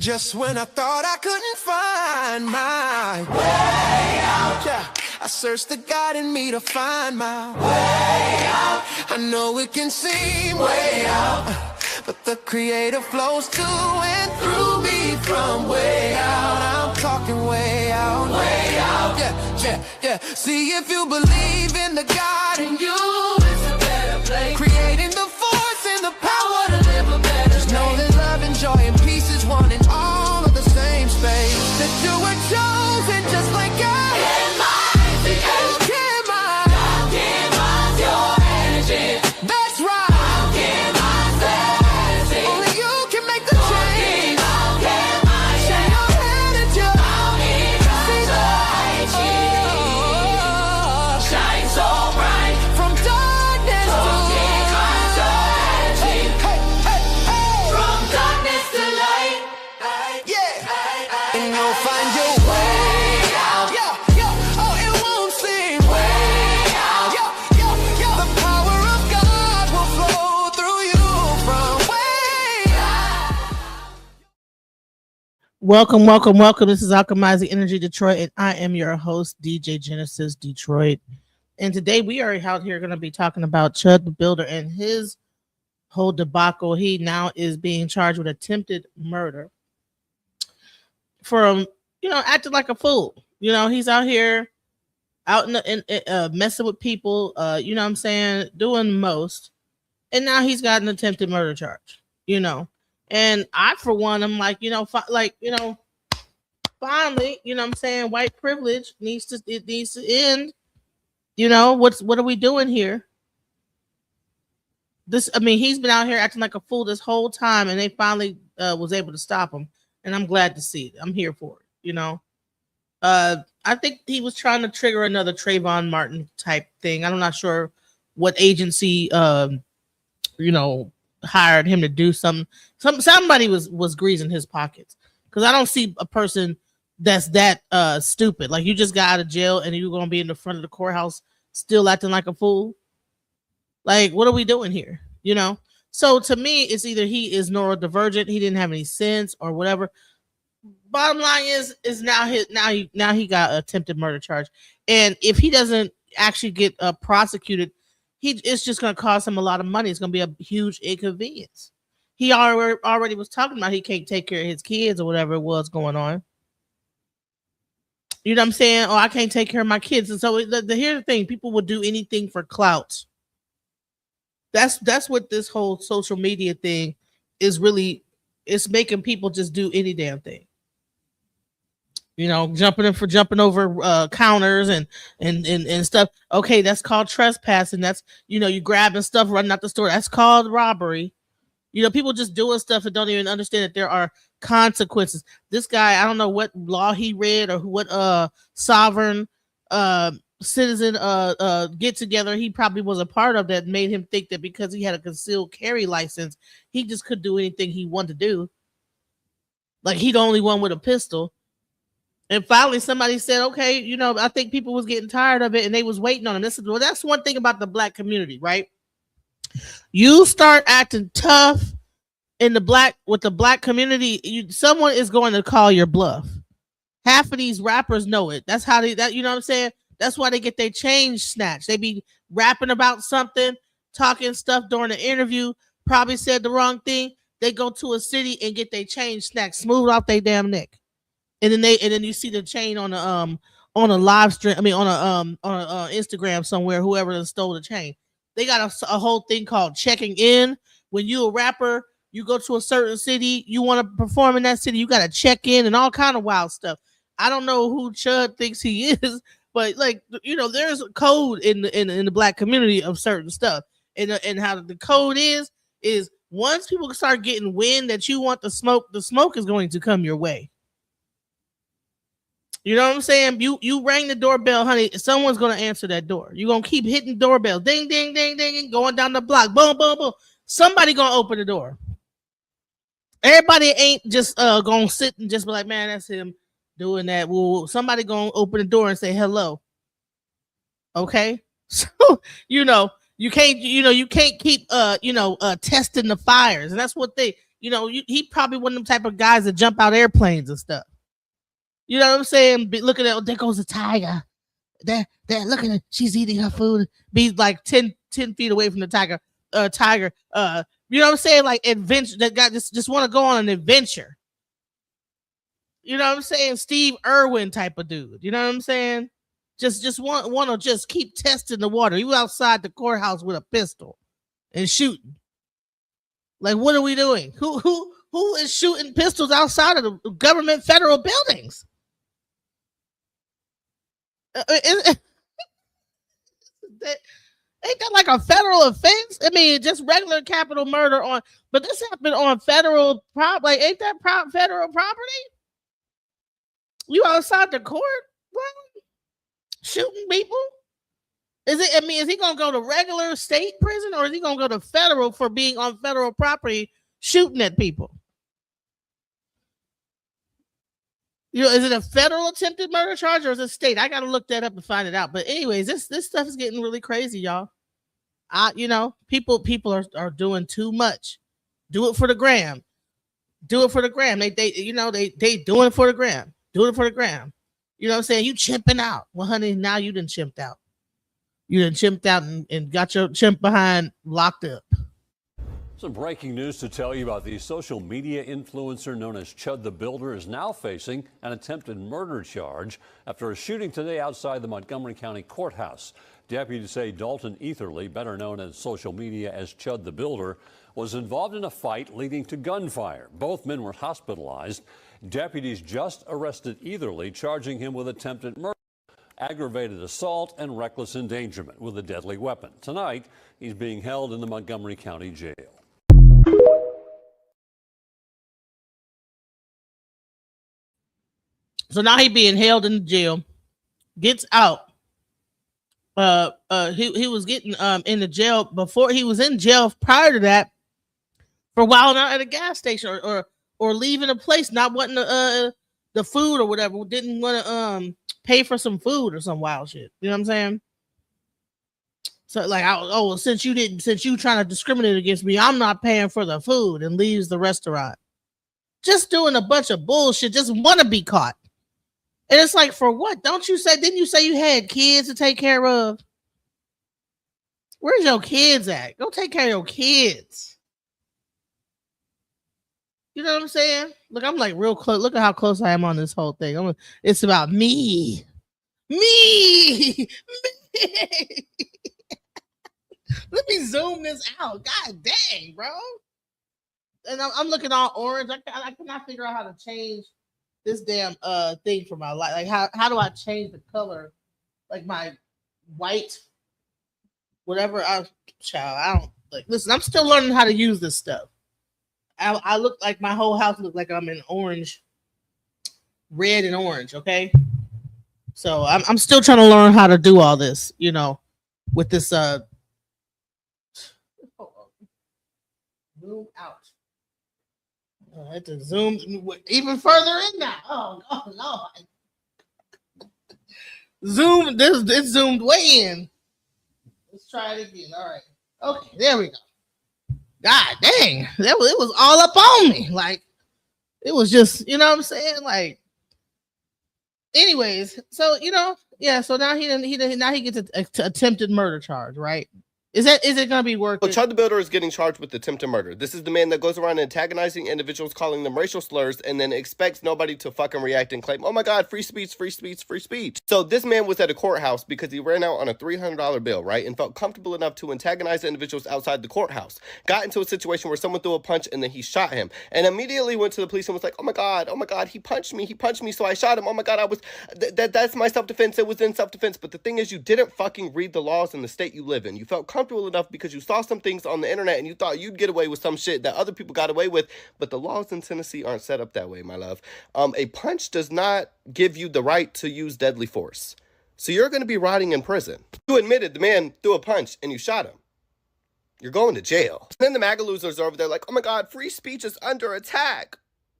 Just when I thought I couldn't find my way out, yeah, I searched the God in me to find my way out. I know it can seem way out, but the Creator flows to and through me from way out. I'm talking way out, yeah, yeah, yeah. See, if you believe in the God in you, it's a better place. Creating the force and the power to live a better. Just know that love and joy and peace is one in all of the same space. That you were chosen just like God. Can mine, can mine. How can mine your energy? That's right. How can mine say? Only you can make the change. How can mine shine your head at you? How shine so bright from darkness to light. Hey, hey, hey, hey. From darkness to light. Yeah. And you'll find your way out. Yeah, yeah. Oh, it won't seem way out. Yeah, yeah, yeah. The power of God will flow through you from way out. Welcome, welcome, welcome. This is Alchemizing Energy Detroit, and I am your host, DJ Genesis Detroit. And today we are out here going to be talking about CHUD the Builder and his whole debacle. He now is being charged with attempted murder for, acting like a fool. He's out here out messing with people, you know what I'm saying, doing most. And now he's got an attempted murder charge, And I, for one, I'm like, finally, you know what I'm saying, white privilege needs to end. What are we doing here? He's been out here acting like a fool this whole time, and they finally was able to stop him. And I'm glad to see it. I'm here for it, I think he was trying to trigger another Trayvon Martin type thing. I'm not sure what agency, hired him to do something. Somebody was greasing his pockets, because I don't see a person that's that stupid. Like, you just got out of jail and you're gonna be in the front of the courthouse still acting like a fool. Like, what are we doing here? So to me, it's either he is neurodivergent, he didn't have any sense, or whatever. Bottom line is now he got an attempted murder charge, and if he doesn't actually get prosecuted, it's just going to cost him a lot of money. It's going to be a huge inconvenience. He already was talking about he can't take care of his kids or whatever it was going on. You know what I'm saying? Oh, I can't take care of my kids. And so here's the thing: people will do anything for clout. That's what this whole social media thing is really. It's making people just do any damn thing. Jumping over counters and stuff. Okay, that's called trespassing. That's, you grabbing stuff, running out the store. That's called robbery. People just doing stuff and don't even understand that there are consequences. This guy, I don't know what law he read or what sovereign citizen get together he probably was a part of that made him think that because he had a concealed carry license, he just could do anything he wanted to do. Like, he the only one with a pistol. And finally somebody said, okay, I think people was getting tired of it and they was waiting on him. That's one thing about the black community, right? You start acting tough with the black community, someone is going to call your bluff. Half of these rappers know it. That's how you know what I'm saying? That's why they get their change snatched. They be rapping about something, talking stuff during the interview, probably said the wrong thing. They go to a city and get their chain snatched, smooth off their damn neck. And then you see the chain on a live stream. On a Instagram somewhere. Whoever stole the chain, they got a whole thing called checking in. When you a rapper, you go to a certain city, you want to perform in that city, you got to check in and all kind of wild stuff. I don't know who Chud thinks he is, but there's a code in the black community of certain stuff, and how the code is once people start getting wind that you want the smoke is going to come your way. You know what I'm saying? You rang the doorbell, honey. Someone's going to answer that door. You're going to keep hitting doorbell. Ding, ding, ding, ding, going down the block. Boom, boom, boom. Somebody going to open the door. Everybody ain't just going to sit and just be like, man, that's him doing that. Well, somebody going to open the door and say hello. Okay? So, You can't, you can't keep, testing the fires, and that's what they, he probably one of them type of guys that jump out airplanes and stuff. You know what I'm saying? Be looking at, oh, there goes a tiger. There, looking at, she's eating her food. Be like 10 feet away from the tiger. You know what I'm saying? Like adventure. That guy just want to go on an adventure. You know what I'm saying? Steve Irwin type of dude. You know what I'm saying? Just want to just keep testing the water. You outside the courthouse with a pistol and shooting. Like, what are we doing? Who is shooting pistols outside of the government federal buildings? Ain't that like a federal offense? I mean, just regular capital murder but this happened on federal property. Like, ain't that federal property? You outside the court? What? Shooting people? Is he gonna go to regular state prison, or is he gonna go to federal for being on federal property shooting at people? Is it a federal attempted murder charge or is it state? I gotta look that up and find it out. But anyways, this stuff is getting really crazy, y'all. People are doing too much. Do it for the gram. Do it for the gram. They doing it for the gram. Doing it for the gram. You know what I'm saying? You chimping out. Well, honey, now you done chimped out. You done chimped out and got your chimp behind locked up. Some breaking news to tell you about the social media influencer known as CHUD the Builder is now facing an attempted murder charge after a shooting today outside the Montgomery County Courthouse. Deputies say Dalton Etherly, better known as social media as CHUD the Builder, was involved in a fight leading to gunfire. Both men were hospitalized. Deputies just arrested Etherly, charging him with attempted murder, aggravated assault, and reckless endangerment with a deadly weapon. Tonight, he's being held in the Montgomery County Jail. So now he being held in the jail, gets out. He was getting in the jail before. He was in jail prior to that for wilding out at a gas station or leaving a place, not wanting the food or whatever. Didn't want to pay for some food or some wild shit. You know what I'm saying? So like, since you trying to discriminate against me, I'm not paying for the food, and leaves the restaurant. Just doing a bunch of bullshit. Just want to be caught. And it's like, for what? Didn't you say you had kids to take care of? Where's your kids at? Go take care of your kids. You know what I'm saying? Look, I'm like real close. Look at how close I am on this whole thing. It's about me. Me. Let me zoom this out. God dang, bro. And I'm looking all orange. I cannot figure out how to change this damn thing for my life. Like, how do I change the color? Like my white, whatever. I don't like. Listen, I'm still learning how to use this stuff. I look like my whole house looks like I'm in orange, red and orange. Okay, so I'm still trying to learn how to do all this. With this zoom out. I had to zoom even further in now. Oh Lord. Zoom. It's zoomed way in. Let's try it again. All right. Okay, there we go. God dang. It was all up on me. Like, it was just, you know what I'm saying? Like, anyways, so yeah, so now he gets an attempted murder charge, right? Is it going to be worth it? CHUD the Builder is getting charged with attempted murder. This is the man that goes around antagonizing individuals, calling them racial slurs, and then expects nobody to fucking react and claim, oh my God, free speech, free speech, free speech. So this man was at a courthouse because he ran out on a $300 bill, right? And felt comfortable enough to antagonize individuals outside the courthouse. Got into a situation where someone threw a punch and then he shot him. And immediately went to the police and was like, oh my God, he punched me, so I shot him. Oh my God, that's my self-defense. It was in self-defense. But the thing is, you didn't fucking read the laws in the state you live in. You felt comfortable enough because you saw some things on the internet and you thought you'd get away with some shit that other people got away with, but the laws in Tennessee aren't set up that way, my love. A punch does not give you the right to use deadly force. So you're going to be rotting in prison. You admitted the man threw a punch and you shot him. You're going to jail. And then the MAGA losers are over there like, oh my God, free speech is under attack.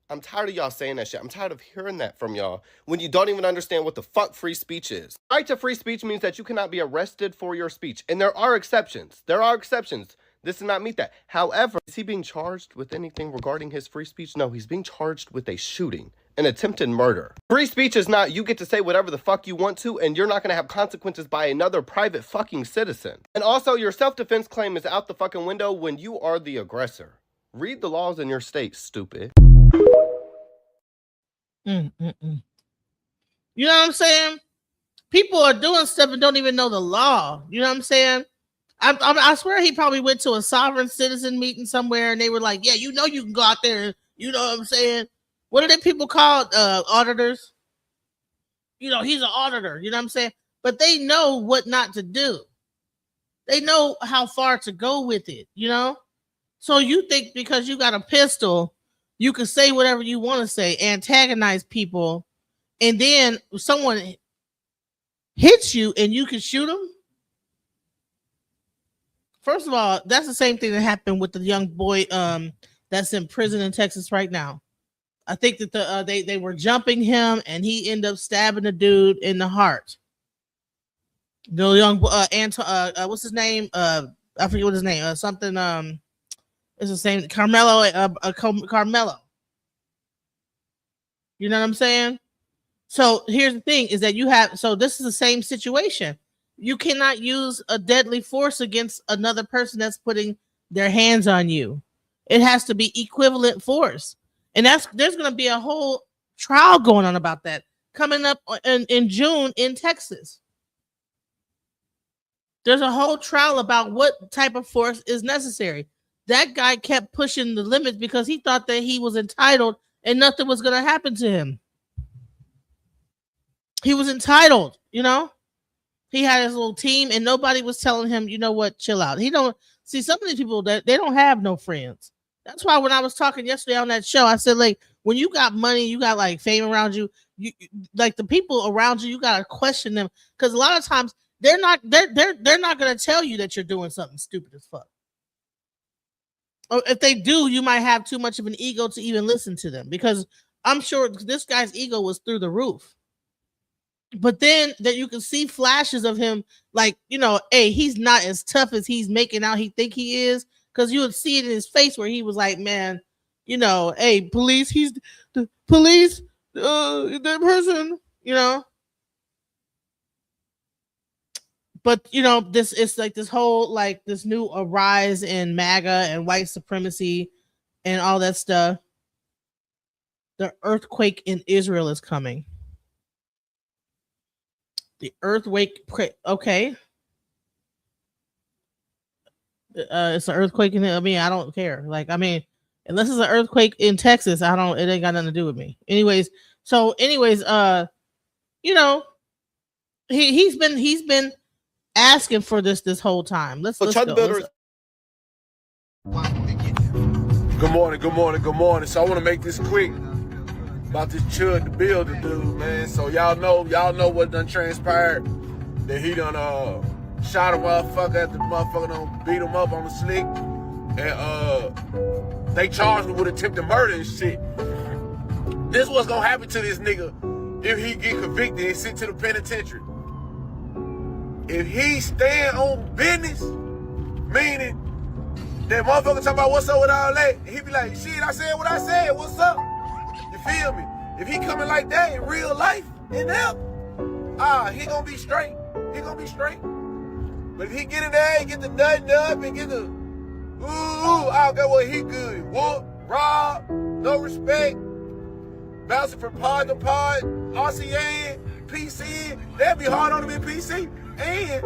I'm tired of y'all saying that shit. I'm tired of hearing that from y'all when you don't even understand what the fuck free speech is. Right to free speech means that you cannot be arrested for your speech. And there are exceptions. There are exceptions. This does not meet that. However, is he being charged with anything regarding his free speech? No, he's being charged with a shooting, an attempted murder. Free speech is not you get to say whatever the fuck you want to and you're not going to have consequences by another private fucking citizen. And also, your self-defense claim is out the fucking window when you are the aggressor. Read the laws in your state, stupid. You know what I'm saying? People are doing stuff and don't even know the law. You know what I'm saying? I swear he probably went to a sovereign citizen meeting somewhere and they were like, yeah, you know you can go out there. You know what I'm saying? What are they people called? Auditors? You know, he's an auditor. You know what I'm saying? But they know what not to do. They know how far to go with it, you know? So you think because you got a pistol, you can say whatever you want to say, antagonize people, and then someone hits you and you can shoot them? First of all, that's the same thing that happened with the young boy that's in prison in Texas right now. I think that they were jumping him and he ended up stabbing the dude in the heart. The young what's his name? I forget what his name. Something it's the same. Carmelo. Carmelo. You know what I'm saying? So here's the thing: is that you have. So this is the same situation. You cannot use a deadly force against another person that's putting their hands on you. It has to be equivalent force, and there's going to be a whole trial going on about that coming up in June in Texas. There's a whole trial about what type of force is necessary. That guy kept pushing the limits because he thought that he was entitled and nothing was going to happen to him. He was entitled, you know? He had his little team and nobody was telling him, you know what, chill out. He don't see some of these people that they don't have no friends. That's why when I was talking yesterday on that show, I said, like, when you got money, you got like fame around you, like the people around you, you got to question them. Because a lot of times they're not going to tell you that you're doing something stupid as fuck. Or if they do, you might have too much of an ego to even listen to them, because I'm sure this guy's ego was through the roof. But then that you can see flashes of him, like, you know, hey, he's not as tough as he's making out he think he is, because you would see it in his face where he was like, man, you know, hey, police, he's the police, that person, you know. But, you know, this is like this whole, like this new rise in MAGA and white supremacy and all that stuff. The earthquake in Israel is coming. The earthquake, okay. It's an earthquake in, I mean, I don't care. Like, I mean, unless it's an earthquake in Texas, it ain't got nothing to do with me. Anyways, you know, he's been asking for this whole time. Let's CHUD the Builder. Good morning. So I want to make this quick about this CHUD the Builder dude, man. So y'all know what done transpired. That he done shot a motherfucker after the motherfucker done beat him up on the slick. And they charged him with attempted murder and shit. This what's gonna happen to this nigga if he get convicted and sent to the penitentiary. If he stand on business, meaning that motherfucker talking about what's up with all that, and he be like, shit, I said what I said, what's up? You feel me? If he coming like that in real life, in there, he gonna be straight. He gonna be straight. But if he get in there and get the nutting up and get the, I'll go, well, he good. Whoop, rob, no respect, bouncing from pod to pod, RCA, PC, that'd be hard on him in PC. And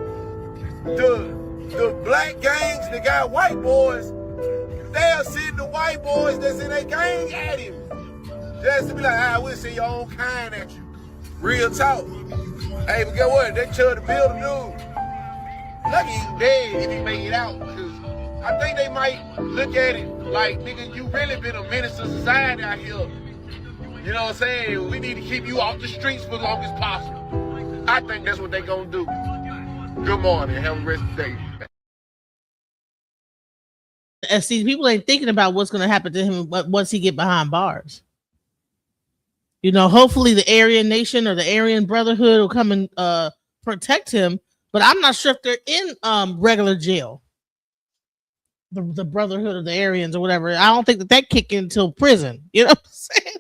the black gangs that got white boys, they'll send the white boys that's in their gang at him. Just to be like, we'll send your own kind at you. Real talk. Hey, but guess what? That CHUD the Builder dude, lucky he's dead if he made it out. Because I think they might look at it like, nigga, you really been a menace to society out here. You know what I'm saying? We need to keep you off the streets for as long as possible. I think that's what they gonna do. Good morning. Have a rest of the day. And see, people ain't thinking about what's going to happen to him once he get behind bars. You know, hopefully the Aryan Nation or the Aryan Brotherhood will come and protect him. But I'm not sure if they're in regular jail. The Brotherhood of the Aryans or whatever. I don't think that kick in until prison. You know what I'm saying?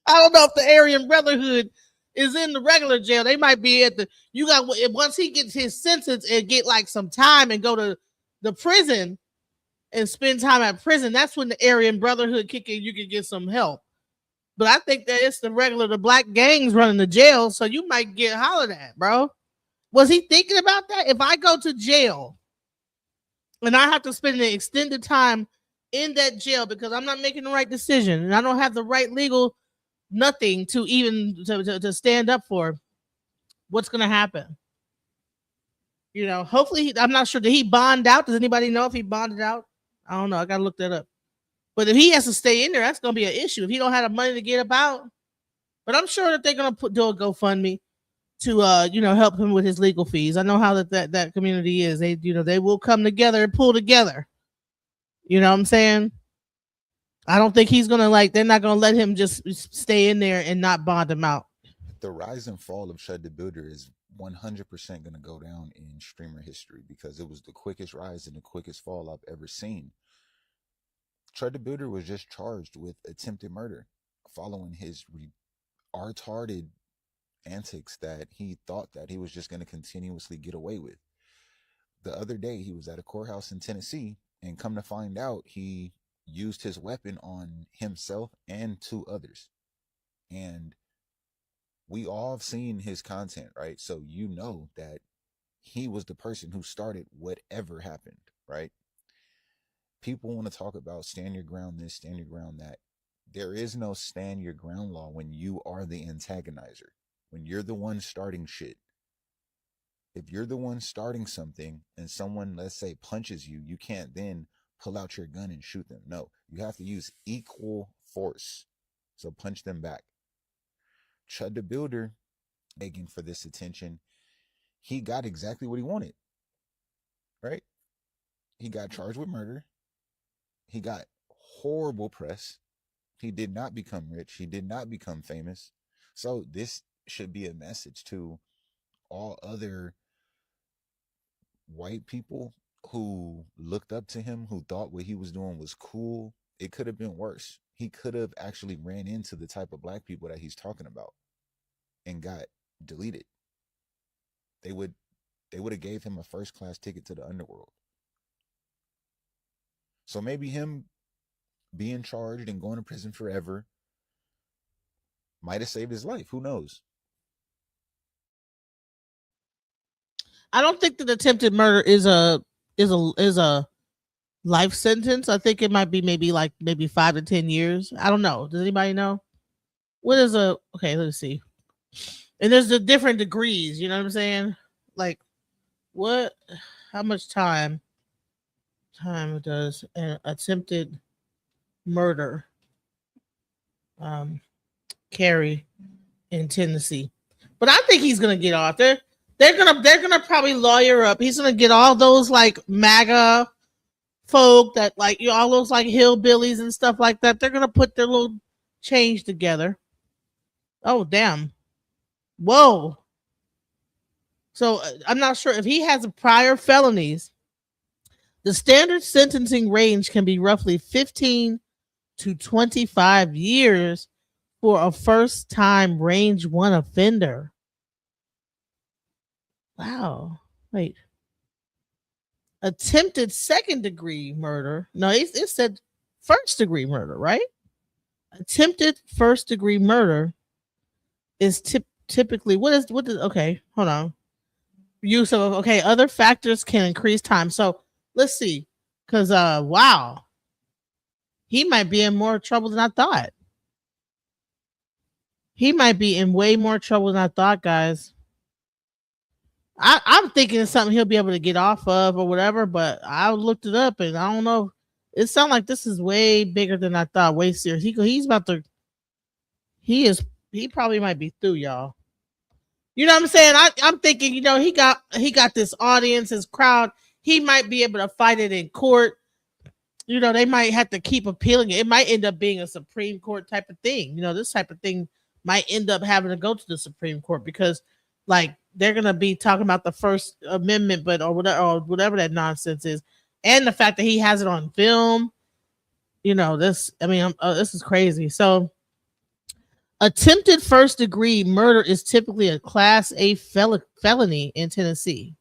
I don't know if the Aryan Brotherhood is in the regular jail. They might be at the. You got once he gets his sentence and get like some time and go to the prison and spend time at prison. That's when the Aryan Brotherhood kick in. You can get some help. But I think that it's the black gangs running the jail, so you might get hollered at, bro. Was he thinking about that? If I go to jail and I have to spend an extended time in that jail because I'm not making the right decision and I don't have the right legal nothing to even to stand up for, what's going to happen? You know, hopefully, I'm not sure. Did he bond out? Does anybody know if he bonded out? I don't know. I got to look that up. But if he has to stay in there, that's going to be an issue. If he don't have the money to get about. But I'm sure that they're going to do a GoFundMe to help him with his legal fees. I know how that community is. They will come together and pull together. You know what I'm saying? I don't think he's gonna they're not gonna let him just stay in there and not bond him out. The rise and fall of CHUD the Builder is 100% gonna go down in streamer history because it was the quickest rise and the quickest fall I've ever seen. CHUD the Builder was just charged with attempted murder following his retarded antics that he thought that he was just going to continuously get away with. The other day, he was at a courthouse in Tennessee, and come to find out, he used his weapon on himself and 2 others. And we all have seen his content, right? So you know that he was the person who started whatever happened, right? People want to talk about stand your ground this, stand your ground that. There is no stand your ground law when you are the antagonizer. When you're the one starting shit. If you're the one starting something and someone, let's say, punches you, you can't then pull out your gun and shoot them. No, you have to use equal force. So punch them back. CHUD the Builder, begging for this attention, he got exactly what he wanted. Right? He got charged with murder. He got horrible press. He did not become rich. He did not become famous. So this should be a message to all other white people who looked up to him, who thought what he was doing was cool. It could have been worse. He could have actually ran into the type of black people that he's talking about and got deleted. They would have gave him a first-class ticket to the underworld. So maybe him being charged and going to prison forever might have saved his life. Who knows? I don't think that attempted murder is a life sentence. I think it might be maybe 5 to 10 years. I don't know. Does anybody know? What is okay, let's see. And there's the different degrees, you know what I'm saying? Like how much time does an attempted murder carry in Tennessee? But I think he's gonna get off. They're gonna probably lawyer up. He's gonna get all those like MAGA folk that all those like hillbillies and stuff like that. They're gonna put their little change together. Oh damn! Whoa. So I'm not sure if he has prior felonies. The standard sentencing range can be roughly 15 to 25 years for a first-time range 1 offender. Wow. Wait. Attempted second-degree murder. No, it said first-degree murder, right? Attempted first-degree murder is typically okay, hold on. Use of other factors can increase time. So let's see. Because wow. He might be in more trouble than I thought. He might be in way more trouble than I thought, guys. I'm thinking it's something he'll be able to get off of or whatever, but I looked it up and I don't know. It sounds like this is way bigger than I thought, way serious. He's about to. He probably might be through, y'all. You know what I'm saying? I'm thinking, he got this audience, his crowd. He might be able to fight it in court. you know, they might have to keep appealing it. It might end up being a Supreme Court type of thing. You know, this type of thing might end up having to go to the Supreme Court because, like, they're gonna be talking about the First Amendment, but or whatever that nonsense is, and the fact that he has it on film. You know, this. I mean, this is crazy. So, attempted first degree murder is typically a Class A felony in Tennessee.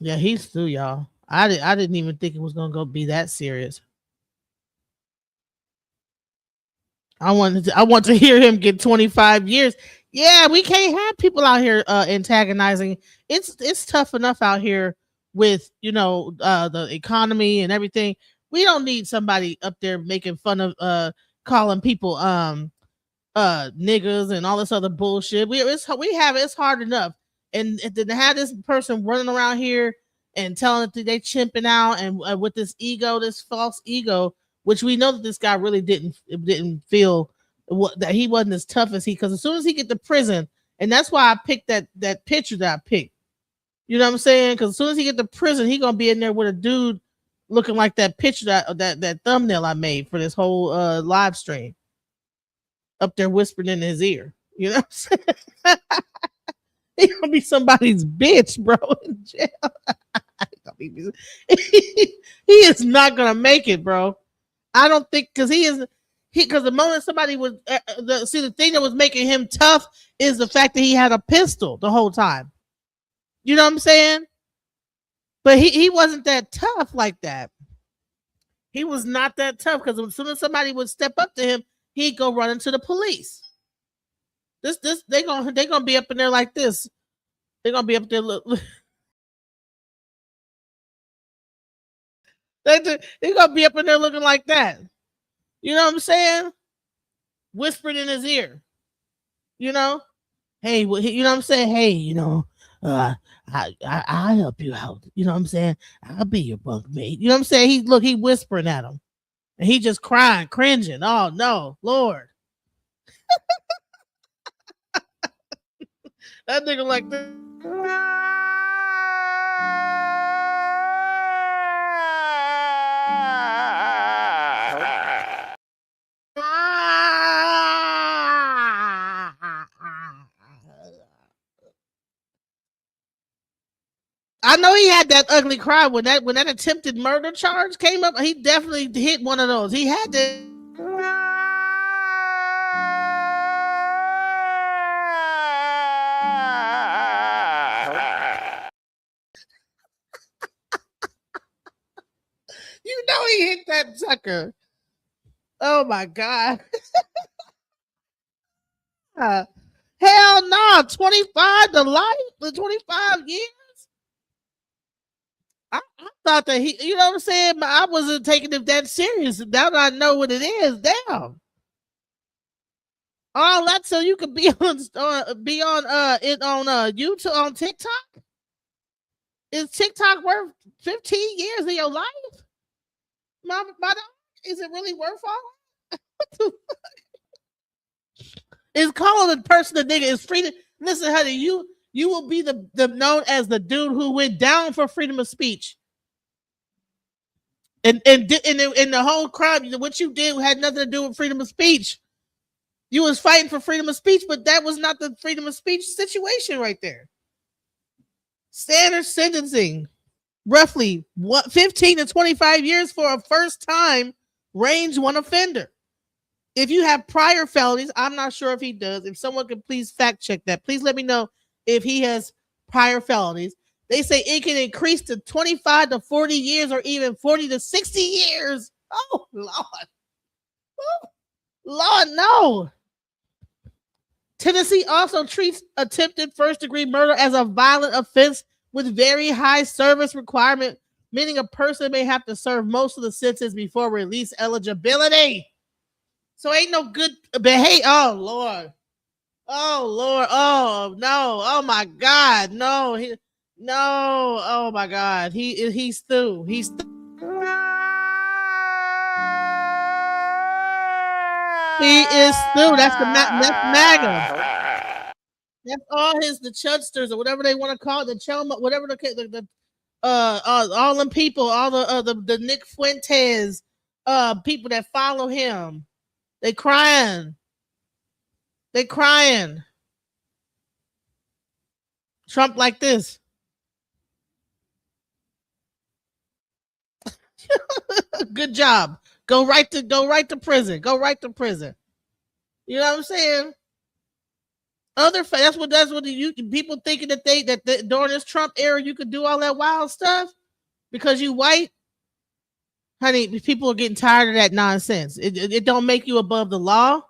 Yeah, he's through, y'all. I didn't even think it was gonna go be that serious. I want to hear him get 25 years. Yeah, we can't have people out here antagonizing. It's tough enough out here with, you know, the economy and everything. We don't need somebody up there making fun of calling people niggas and all this other bullshit. It's hard enough. And to have this person running around here and telling that they chimping out and with this ego, this false ego, which we know that this guy really didn't feel that he wasn't as tough as because as soon as he get to prison, and that's why I picked that picture that I picked. You know what I'm saying? Because as soon as he get to prison, he gonna be in there with a dude looking like that picture that thumbnail I made for this whole live stream. Up there whispering in his ear. You know what I'm saying? He gonna be somebody's bitch, bro, in jail. He is not gonna make it, bro. I don't think because because the moment somebody was the thing that was making him tough is the fact that he had a pistol the whole time. You know what I'm saying? But he wasn't that tough like that. He was not that tough because as soon as somebody would step up to him, he'd go running to the police. They're gonna be up in there like this. They're gonna be up there. They're gonna be up in there looking like that. You know what I'm saying? Whispering in his ear. You know, hey, you know what I'm saying? Hey, you know, I'll help you out. You know what I'm saying? I'll be your bunk mate. You know what I'm saying? He whispering at him, and he just crying, cringing. Oh no, Lord. That nigga like this. I know he had that ugly cry when that attempted murder charge came up. He definitely hit one of those. He had to. You know he hit that sucker. Oh my God. Hell no, 25 to life for 25 years. I thought that you know what I'm saying? I wasn't taking it that serious. Now that I know what it is, damn. All that so you could be on YouTube on TikTok. Is TikTok worth 15 years of your life? My dog, is it really worth all? What the fuck? Is calling a person a nigga is freedom. Listen, honey, you will be the known as the dude who went down for freedom of speech. And the whole crime, what you did had nothing to do with freedom of speech. You was fighting for freedom of speech, but that was not the freedom of speech situation right there. Standard sentencing, roughly 15 to 25 years for a first time range one offender. If you have prior felonies, I'm not sure if he does. If someone could please fact check that, please let me know if he has prior felonies. They say it can increase to 25 to 40 years or even 40 to 60 years. Oh, Lord. Oh, Lord, no. Tennessee also treats attempted first-degree murder as a violent offense with very high service requirement, meaning a person may have to serve most of the sentence before release eligibility. So ain't no good behavior. Oh, Lord. Oh, Lord. Oh, no. Oh, my God. No. No. Oh, my God. He's through. He's through. He is through. That's MAGA. That's all the chudsters or whatever they want to call it, the Chelma, whatever the all them people, all the Nick Fuentes, people that follow him, they crying. Trump like this. Good job. Go right to prison. You know what I'm saying? That's what you people thinking that during this Trump era you could do all that wild stuff because you white. Honey, people are getting tired of that nonsense. It don't make you above the law.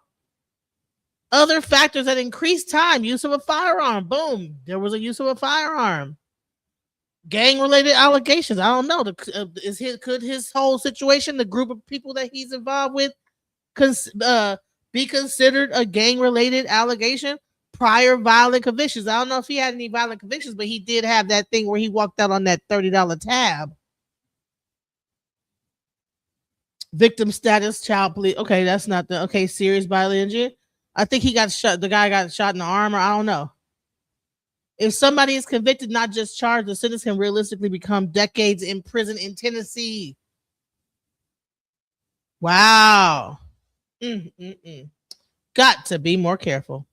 Other factors that increase time, use of a firearm. Boom, there was a use of a firearm. Gang-related allegations. I don't know. Could his whole situation, the group of people that he's involved with, be considered a gang-related allegation? Prior violent convictions. I don't know if he had any violent convictions, but he did have that thing where he walked out on that $30 tab. Victim status, child police. Okay, that's not the serious bodily injury. I think he got shot. The guy got shot in the arm, or I don't know. If somebody is convicted, not just charged, the sentence can realistically become decades in prison in Tennessee. Wow. Got to be more careful.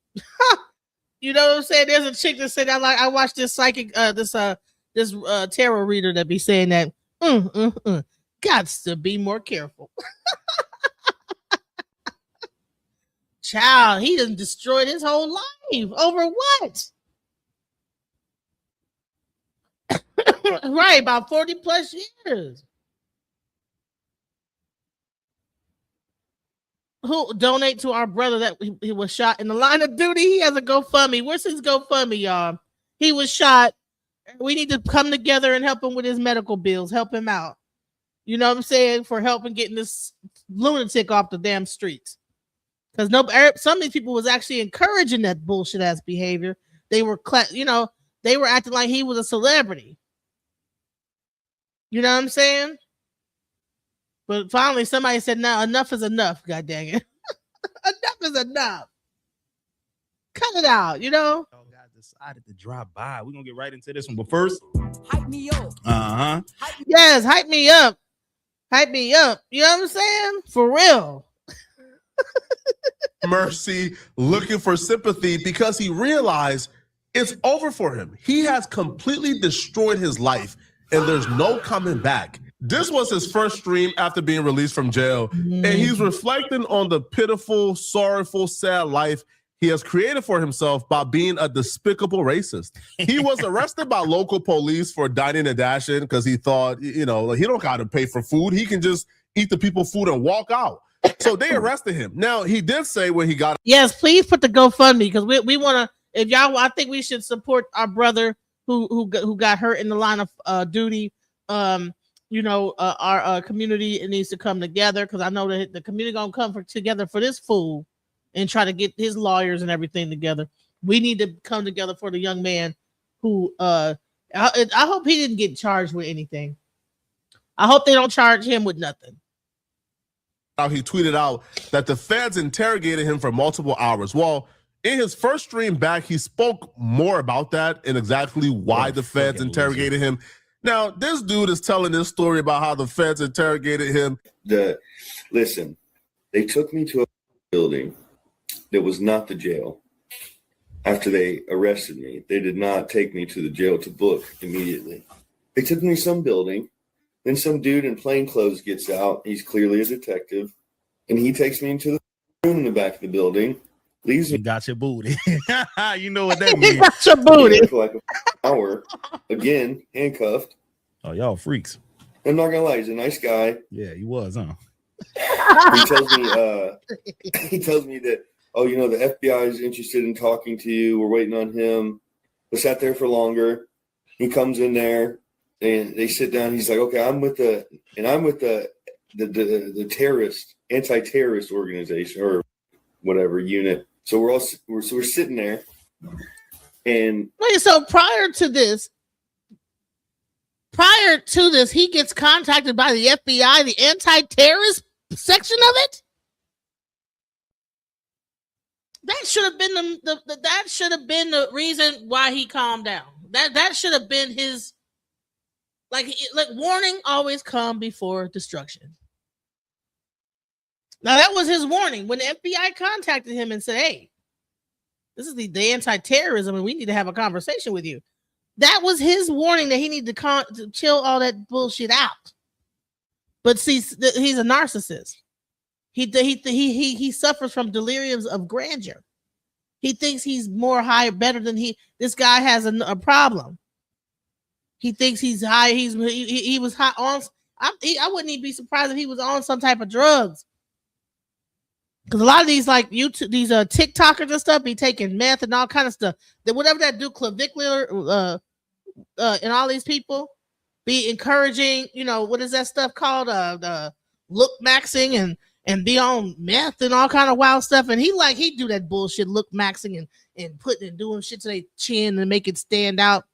You know what I'm saying? There's a chick that said I watched this psychic, this tarot reader that be saying that. Got to be more careful. Child, he done destroyed his whole life over what? Right, about 40 plus years. Who donate to our brother that he was shot in the line of duty? He has a GoFundMe. Where's his GoFundMe, y'all? He was shot. We need to come together and help him with his medical bills. Help him out. You know what I'm saying? For helping getting this lunatic off the damn streets. Because some of these people was actually encouraging that bullshit ass behavior. They were, they were acting like he was a celebrity. You know what I'm saying? But finally, somebody said, "No, enough is enough." God dang it, enough is enough. Cut it out, you know. Guys decided to drop by. We're gonna get right into this one, but first, hype me up. Yes, hype me up. Hype me up. You know what I'm saying? For real. Mercy looking for sympathy because he realized it's over for him. He has completely destroyed his life and there's no coming back. This was his first stream after being released from jail, and he's reflecting on the pitiful, sorrowful, sad life he has created for himself by being a despicable racist. He was arrested by local police for dining and dashing because he thought, he don't got to pay for food. He can just eat the people's food and walk out. So they arrested him. Now, he did say when he got... Yes, please put the GoFundMe because we want to, if y'all, I think we should support our brother who got hurt in the line of duty. Our community needs to come together because I know that the community going to come together for this fool and try to get his lawyers and everything together. We need to come together for the young man who, I hope he didn't get charged with anything. I hope they don't charge him with nothing. He tweeted out that the feds interrogated him for multiple hours. Well, in his first stream back, he spoke more about that and exactly why the feds interrogated him. Now, this dude is telling this story about how the feds interrogated him. Listen, they took me to a building that was not the jail. After they arrested me, they did not take me to the jail to book immediately. They took me to some building. Then some dude in plain clothes gets out. He's clearly a detective. And he takes me into the room in the back of the building. Leaves me. You got your booty. You know what that means. You got your booty. For like an hour. Again, handcuffed. Oh, y'all freaks. I'm not going to lie. He's a nice guy. Yeah, he was, huh? He tells me that, the FBI is interested in talking to you. We're waiting on him. We sat there for longer. He comes in there. And they sit down. He's like, "Okay, I'm with the terrorist, anti-terrorist organization or whatever unit." So we're sitting there, and wait. So prior to this, he gets contacted by the FBI, the anti-terrorist section of it. That should have been the reason why he calmed down. That should have been his. Like warning always come before destruction. Now that was his warning when the FBI contacted him and said, "Hey, this is the anti-terrorism, and we need to have a conversation with you." That was his warning that he needed to chill all that bullshit out. But see, he's a narcissist. He suffers from deliriums of grandeur. He thinks he's more high, better than this guy has a problem. He thinks he's high. He was high on. I wouldn't even be surprised if he was on some type of drugs. Because a lot of these like YouTube, these TikTokers and stuff be taking meth and all kind of stuff. That whatever that do clavicular and all these people be encouraging, what is that stuff called? Look maxing and be on meth and all kind of wild stuff. And he do that bullshit, look maxing and putting and doing shit to their chin and make it stand out.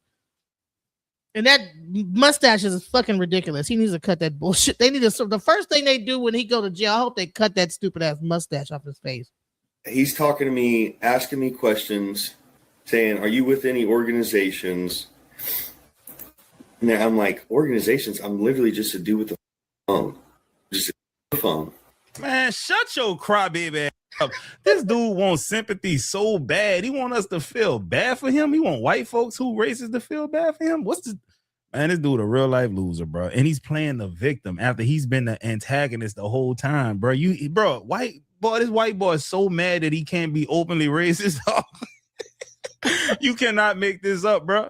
And that mustache is fucking ridiculous. He needs to cut that bullshit. They need to. The first thing they do when he go to jail, I hope they cut that stupid ass mustache off his face. He's talking to me, asking me questions, saying, "Are you with any organizations?" And I'm like, "Organizations? I'm literally just a dude with a phone, just a phone." Man, shut your crybaby ass up. This dude wants sympathy so bad. He want us to feel bad for him. He want white folks who racist to feel bad for him. Man, this dude a real life loser, bro. And he's playing the victim after he's been the antagonist the whole time, bro. This white boy is so mad that he can't be openly racist. You cannot make this up, bro.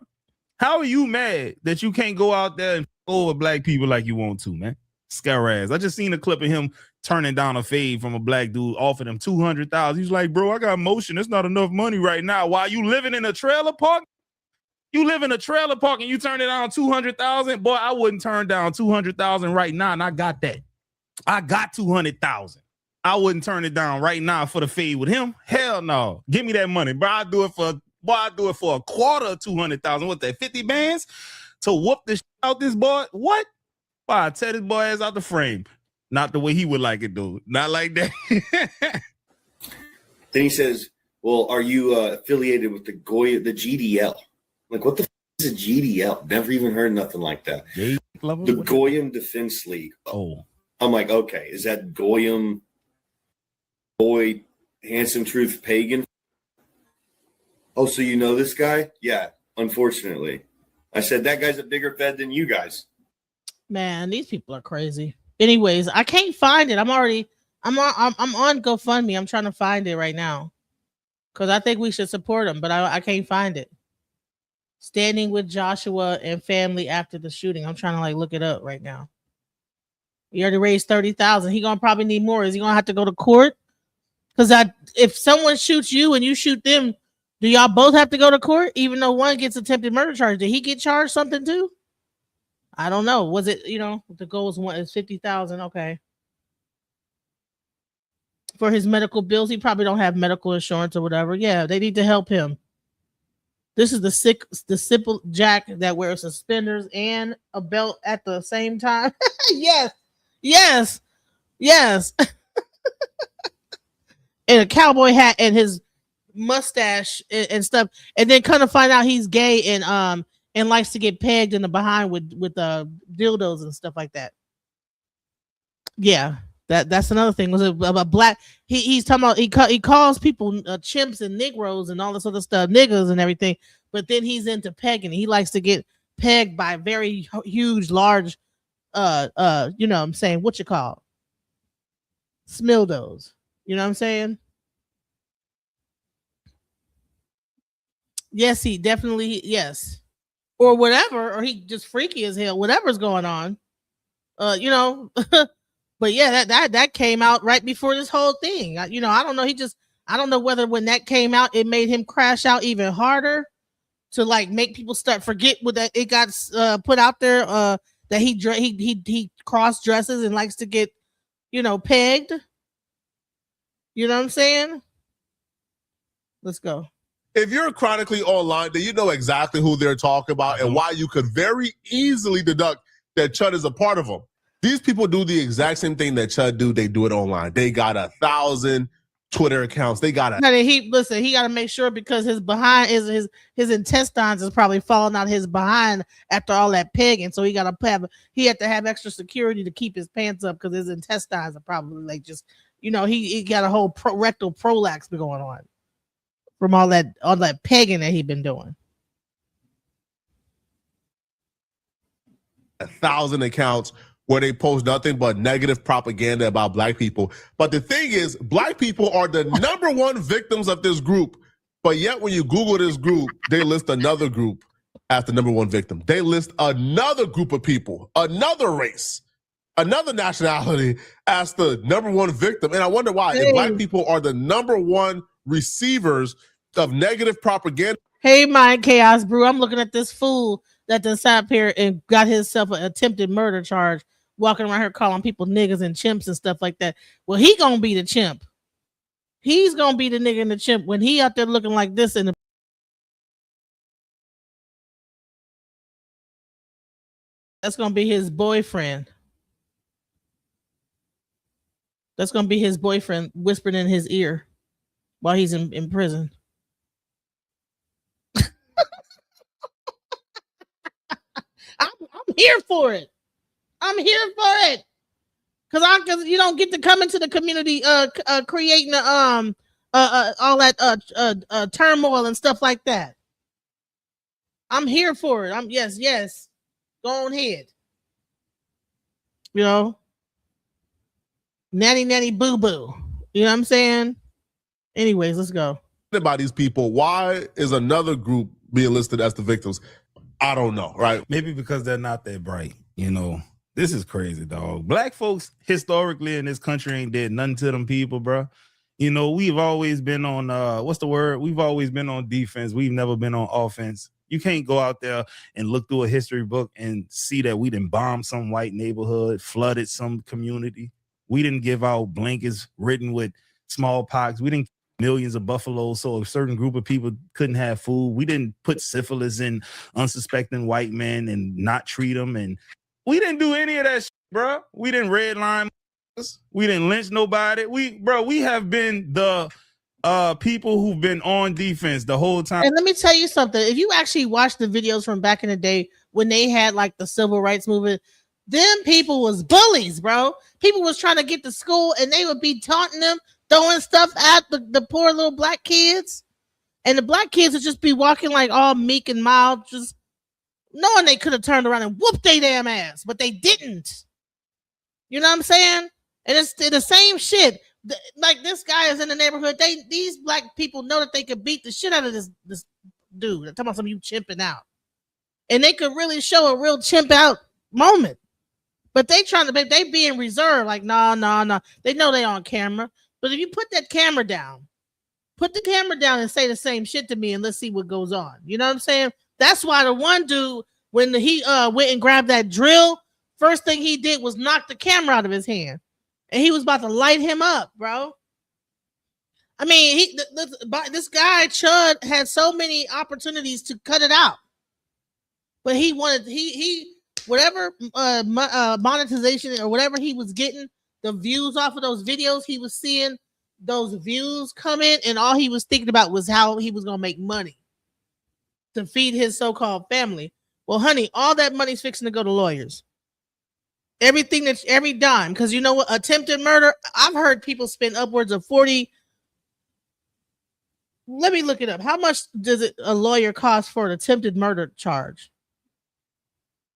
How are you mad that you can't go out there and over black people like you want to, man? Scare ass. I just seen a clip of him turning down a fade from a black dude, offered him $200,000. He's like, "Bro, I got motion. It's not enough money right now." While you living in a trailer park? You live in a trailer park and you turn it down $200,000? Boy, I wouldn't turn down $200,000 right now, and I got that. I got $200,000. I wouldn't turn it down right now for the fade with him. Hell no. Give me that money, bro. I do it for a quarter of $200,000. What that, 50 bands to whoop the shit out this boy? What? Boy, I tear this boy ass out the frame. Not the way he would like it, dude. Not like that. Then he says, "Well, are you affiliated with the GDL?" I'm like, what the is a GDL? Never even heard nothing like that. The Goyim Defense League. Oh. I'm like, okay, is that Goyim, Boy, Handsome Truth, Pagan? Oh, so you know this guy? Yeah, unfortunately. I said, that guy's a bigger fed than you guys. Man, these people are crazy. Anyways, I can't find it. I'm on GoFundMe. I'm trying to find it right now because I think we should support him, but I can't find it. Standing with Joshua and family after the shooting. I'm trying to look it up right now. He already raised $30,000. He gonna probably need more. Is he gonna have to go to court? Because if someone shoots you and you shoot them, do y'all both have to go to court? Even though one gets attempted murder charge, did he get charged something too? I don't know. Was it, the goal is 50,000. Okay. For his medical bills, he probably don't have medical insurance or whatever. Yeah, they need to help him. This is the simple Jack that wears suspenders and a belt at the same time. Yes. And a cowboy hat and his mustache and stuff, and then kind of find out he's gay and likes to get pegged in the behind with dildos and stuff like that. Yeah, that's another thing. Was a black? He's talking about he calls people chimps and Negroes and all this other stuff, niggas and everything. But then he's into pegging. He likes to get pegged by very huge, large, what I'm saying, smildos. You know what I'm saying? Yes, he definitely yes. Or whatever, or he just freaky as hell, whatever's going on. But yeah, that came out right before this whole thing. I don't know. I don't know whether when that came out, it made him crash out even harder to make people start forget what that it got put out there that he cross dresses and likes to get pegged. You know what I'm saying? Let's go. If you're chronically online, then you know exactly who they're talking about and why you could very easily deduct that CHUD is a part of them. These people do the exact same thing that CHUD do. They do it online. They got 1,000, Twitter accounts. They got Now, he got to make sure because his behind is his intestines is probably falling out his behind after all that pegging. So he had to have extra security to keep his pants up because his intestines are probably like just, he got a whole rectal prolapse going on from all that pegging that he'd been doing. 1,000 accounts where they post nothing but negative propaganda about black people. But the thing is, black people are the number one victims of this group. But yet when you Google this group, they list another group as the number one victim. They list another group of people, another race, another nationality as the number one victim. And I wonder why. If black people are the number one receivers of negative propaganda. Hey, Mind Chaos Brew, I'm looking at this fool that done sat up here and got himself an attempted murder charge, walking around here calling people niggas and chimps and stuff like that. Well, he gonna be the chimp. He's gonna be the nigga and the chimp when he out there looking like this in the. That's gonna be his boyfriend. That's gonna be his boyfriend whispering in his ear while he's in prison. I'm here for it. I'm here for it. Cause you don't get to come into the community creating all that turmoil and stuff like that. I'm here for it. Yes. Go on ahead. Nanny boo boo. You know what I'm saying? Anyways, let's go. By these people, why is another group being listed as the victims? I don't know, right? Maybe because they're not that bright, This is crazy, dog. Black folks historically in this country ain't did nothing to them people, bro. We've always been on what's the word? We've always been on defense. We've never been on offense. You can't go out there and look through a history book and see that we didn't bomb some white neighborhood, flooded some community. We didn't give out blankets written with smallpox. We didn't millions of buffaloes so a certain group of people couldn't have food. We didn't put syphilis in unsuspecting white men and not treat them. And we didn't do any of that shit, bro. We didn't redline. We didn't lynch nobody. We have been the people who've been on defense the whole time. And let me tell you something. If you actually watch the videos from back in the day when they had like the civil rights movement, them people was bullies, bro. People was trying to get to school and they would be taunting them, throwing stuff at the poor little black kids. And the black kids would just be walking like all meek and mild, just knowing they could have turned around and whooped their damn ass, but they didn't. You know what I'm saying? And it's the same shit. Like this guy is in the neighborhood. These black people know that they could beat the shit out of this dude. I'm talking about some you chimping out. And they could really show a real chimp out moment. But they being reserved, like, no. They know they on camera. But if you put the camera down and say the same shit to me and let's see what goes on. You know what I'm saying? That's why the one dude, when he went and grabbed that drill, first thing he did was knock the camera out of his hand. And he was about to light him up, bro. I mean, this guy, Chud, had so many opportunities to cut it out. But he wanted, whatever monetization or whatever he was getting, the views off of those videos, he was seeing those views come in, and all he was thinking about was how he was going to make money to feed his so-called family. Well, honey, all that money's fixing to go to lawyers. Every dime, because you know what? Attempted murder, I've heard people spend upwards of 40. Let me look it up. How much does a lawyer cost for an attempted murder charge?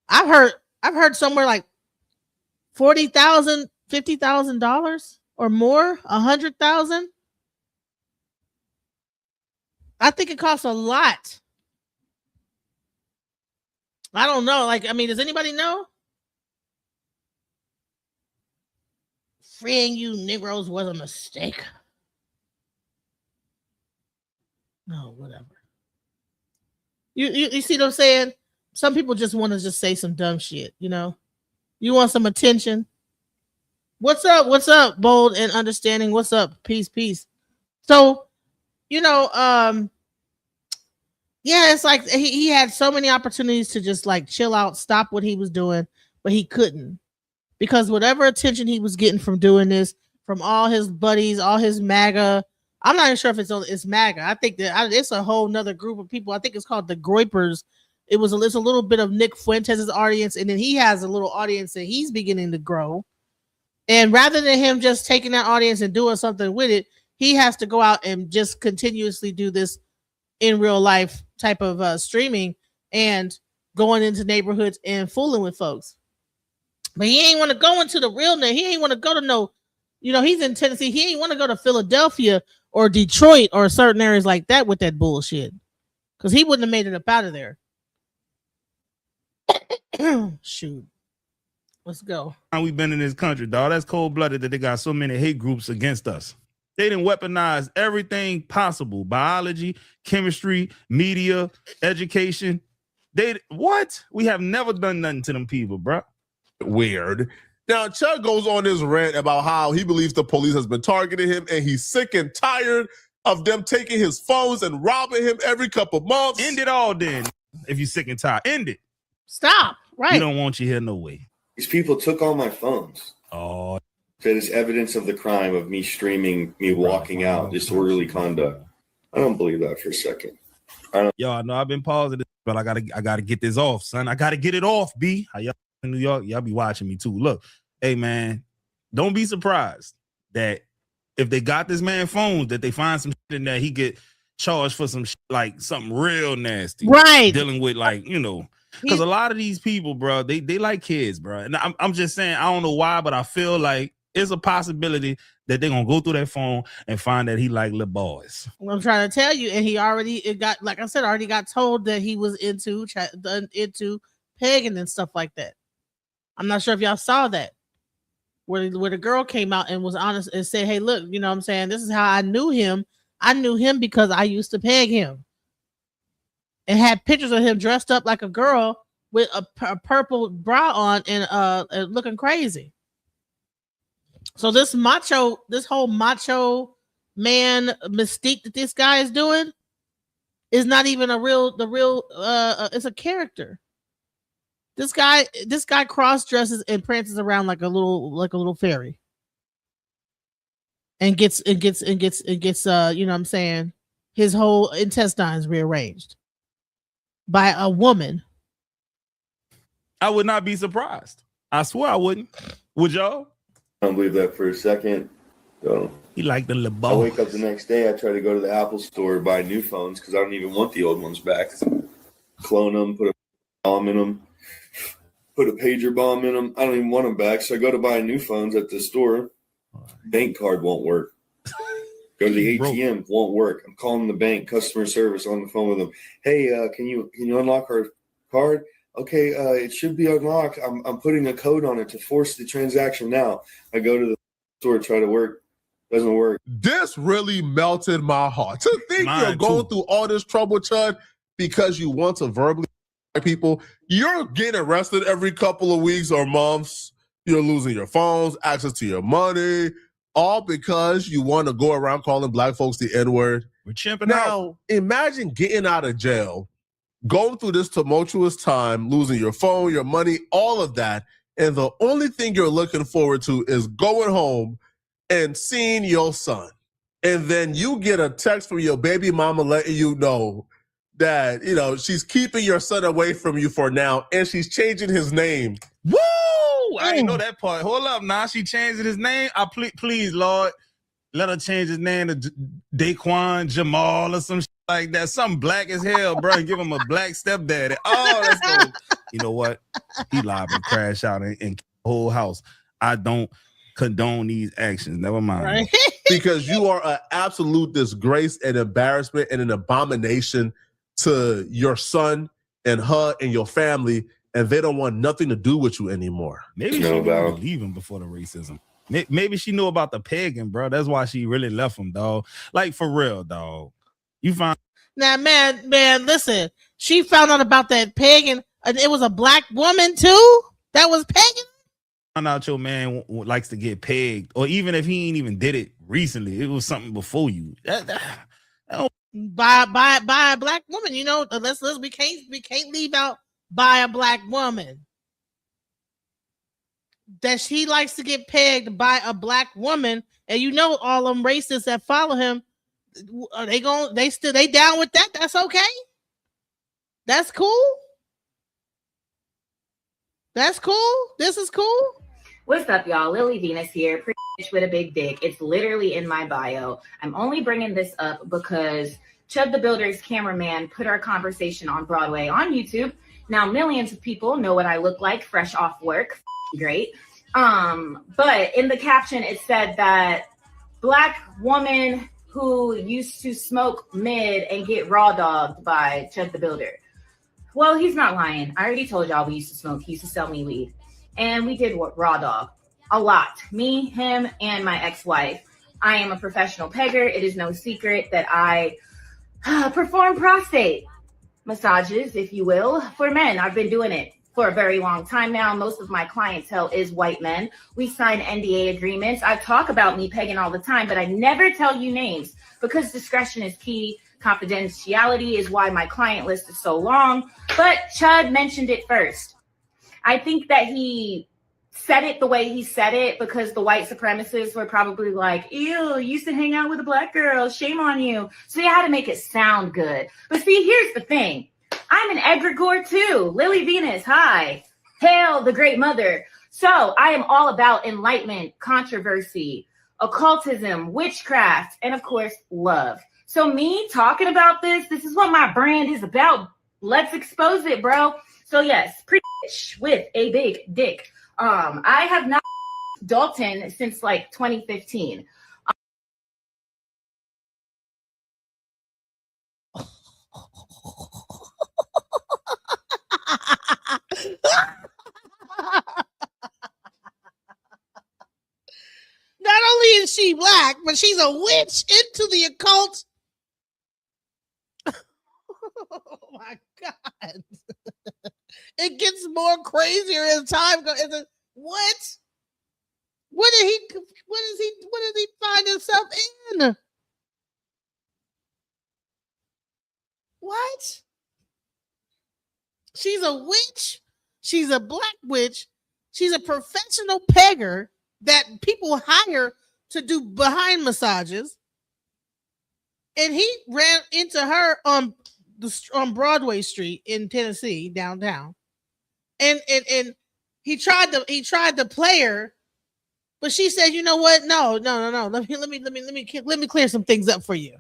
I've heard somewhere like $40,000, $50,000 or more, $100,000. I think it costs a lot. I don't know. Does anybody know? Freeing you Negroes was a mistake. No, whatever. You see what I'm saying? Some people just want to just say some dumb shit, you know? You want some attention? What's up? What's up, Bold and Understanding? What's up? Peace. So, yeah, it's like he had so many opportunities to just like chill out, stop what he was doing, but he couldn't. Because whatever attention he was getting from doing this, from all his buddies, all his MAGA. I'm not even sure if it's MAGA. I think that it's a whole nother group of people. I think it's called the Groypers. It's a little bit of Nick Fuentes' audience, and then he has a little audience that he's beginning to grow. And rather than him just taking that audience and doing something with it, he has to go out and just continuously do this in real life type of streaming and going into neighborhoods and fooling with folks. But he ain't want to go into the realness. He ain't want to go to no, he's in Tennessee. He ain't want to go to Philadelphia or Detroit or certain areas like that with that bullshit. Because he wouldn't have made it up out of there. Shoot. Let's go. We've been in this country, dog. That's cold-blooded that they got so many hate groups against us. They didn't weaponize everything possible. Biology, chemistry, media, education. We have never done nothing to them people, bro. Weird. Now, Chud goes on this rant about how he believes the police has been targeting him and he's sick and tired of them taking his phones and robbing him every couple months. End it all then. If you're sick and tired, end it. Stop. Right. We don't want you here no way. These people took all my phones. Oh. That is evidence of the crime of me streaming, me walking out, disorderly conduct. I don't believe that for a second. Yo, I know I've been pausing this, but I gotta get this off, son. I gotta get it off, B. How y'all in New York? Y'all be watching me too. Look, hey man, don't be surprised that if they got this man phones, that they find some shit in there, he get charged for some shit, like something real nasty. Right. Dealing with because a lot of these people, bro, they like kids, bro. And I'm just saying, I don't know why, but I feel like it's a possibility that they're gonna go through that phone and find that he like little boys. Well, I'm trying to tell you, and he already got told that he was into pagan and stuff like that. I'm not sure if y'all saw that, where the girl came out and was honest and said, "Hey, look, you know what I'm saying? This is how I knew him. I knew him because I used to peg him." And had pictures of him dressed up like a girl with a purple bra on and looking crazy. So this whole macho man mystique that this guy is doing is not even it's a character. This guy cross dresses and prances around like a little fairy. And gets you know what I'm saying, his whole intestines rearranged by a woman. I would not be surprised. I swear I wouldn't. Would y'all? I don't believe that for a second. So he like the little boys. I wake up the next day, I try to go to the Apple store, buy new phones because I don't even want the old ones back. Clone them, put a bomb in them, put a pager bomb in them. I don't even want them back. So I go to buy new phones at the store. Bank card won't work. Go to the ATM, won't work. I'm calling the bank, customer service on the phone with them. Hey, can you unlock our card? Okay, it should be unlocked. I'm putting a code on it to force the transaction now. I go to the store, try to work. Doesn't work. This really melted my heart. To think you're going through all this trouble, Chud, because you want to verbally people. You're getting arrested every couple of weeks or months. You're losing your phones, access to your money, all because you want to go around calling black folks the N-word. We're chimping out. Now, imagine getting out of jail, going through this tumultuous time, losing your phone, your money, all of that, and the only thing you're looking forward to is going home and seeing your son. And then you get a text from your baby mama letting you know that, she's keeping your son away from you for now, and she's changing his name. Woo! I didn't know that part. Hold up, now she changing his name. Please, Lord, let her change his name to Daquan Jamal or some shit like that. Something black as hell, bro. And give him a black stepdaddy. Oh, that's cool. You know what? He liable to crash out and kill the whole house. I don't condone these actions. Never mind. Right? Because you are an absolute disgrace and embarrassment and an abomination to your son and her and your family, and they don't want nothing to do with you anymore. Maybe she wanted to leave him before the racism. Maybe she knew about the pagan, bro. That's why she really left him, dog. Like, for real, dog. You find now, man, listen. She found out about that pagan, and it was a black woman too that was pagan. Find out your man likes to get pegged, or even if he ain't even did it recently, it was something before you. By a black woman, we can't leave out by a black woman. that he likes to get pegged by a black woman, and you know all them racists that follow him, are they down with that? That's okay. That's cool. That's cool. This is cool. What's up, y'all? Lily Venus here. Pretty bitch with a big dick. It's literally in my bio. I'm only bringing this up because Chud the Builder's cameraman put our conversation on Broadway on YouTube. Now millions of people know what I look like fresh off work. Great. But in the caption it said that black woman who used to smoke mid and get raw dogged by Chud the Builder. Well, he's not lying. I already told y'all we used to smoke. He used to sell me weed. And we did raw dog a lot. Me, him, and my ex-wife. I am a professional pegger. It is no secret that I perform prostate massages, if you will, for men. I've been doing it for a very long time now. Most of my clientele is white men. We sign NDA agreements. I talk about me pegging all the time, but I never tell you names because discretion is key. Confidentiality is why my client list is so long. But Chud mentioned it first. I think that he said it the way he said it because the white supremacists were probably like, ew, you used to hang out with a black girl. Shame on you. So they had to make it sound good. But see, here's the thing. I'm an egregore too. Lily Venus, hi. Hail the great mother. So I am all about enlightenment, controversy, occultism, witchcraft, and of course, love. So me talking about this is what my brand is about. Let's expose it, bro. So yes, pretty bitch with a big dick. I have not Dalton since like 2015. Not only is she black, but she's a witch into the occult. Oh my God. It gets more crazier as time goes. What? What did he find himself in? What? She's a witch. She's a black witch. She's a professional pegger that people hire to do behind massages. And he ran into her on Broadway Street in Tennessee, downtown. And he tried to play her, but she said, "You know what? No. Let me clear some things up for you."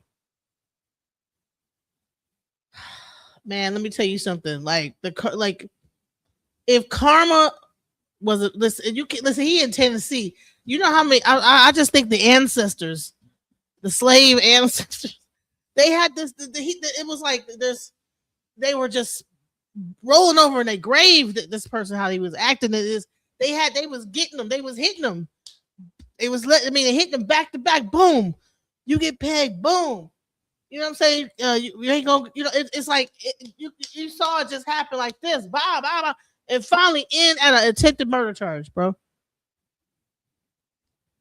Man, let me tell you something. If karma was a listen, he in Tennessee. You know how many? I just think the ancestors, the slave ancestors, they had this. It was like this. They were just rolling over in their grave. This person, how he was acting, they was getting them. They was hitting them. It was they hit them back to back. Boom, you get pegged. Boom. You know what I'm saying? You ain't gonna. You know, it's like you saw it just happen like this. Blah blah blah. And finally end at an attempted murder charge, bro.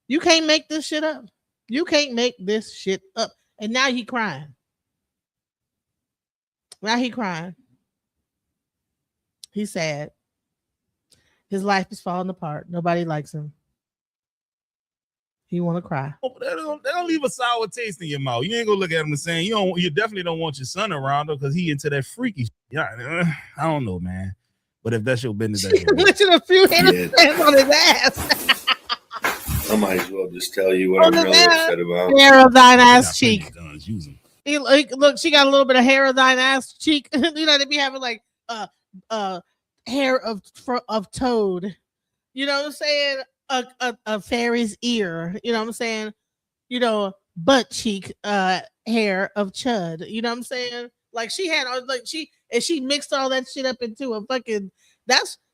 You can't make this shit up. You can't make this shit up. And now he crying. He's sad. His life is falling apart. Nobody likes him. He want to cry. Oh, that don't leave a sour taste in your mouth. You ain't gonna look at him and saying you definitely don't want your son around him because he into that freaky shit. Yeah, I don't know, man. But if that's your business, that's your business. Listen, a few hands on his ass. I might as well just tell you what I'm really upset about. Hair of thine ass cheek. Look, she got a little bit of hair of thine ass cheek. You know, they be having like hair of toad. You know what I'm saying? A fairy's ear. You know what I'm saying? You know, butt cheek hair of chud. You know what I'm saying? Like she mixed all that shit up into a fucking.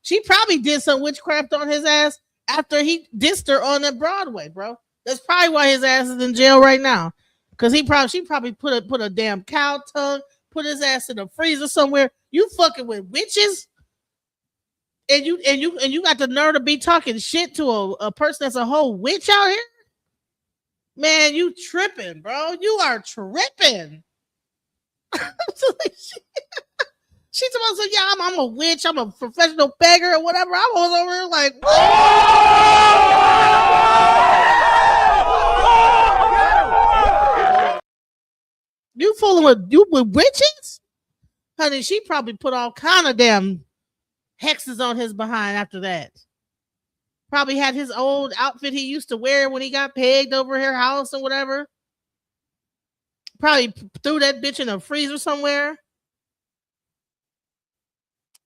She probably did some witchcraft on his ass after he dissed her on that Broadway, bro. That's probably why his ass is in jail right now. Cause she probably put a damn cow tongue, put his ass in a freezer somewhere. You fucking with witches, and you got the nerve to be talking shit to a person that's a whole witch out here. Man, you tripping, bro. You are tripping. She's supposed to say, yeah, I'm a witch, I'm a professional beggar or whatever. I was over here like, what? you with witches? Honey, she probably put all kind of damn hexes on his behind after that. Probably had his old outfit he used to wear when he got pegged over her house or whatever. Probably threw that bitch in a freezer somewhere.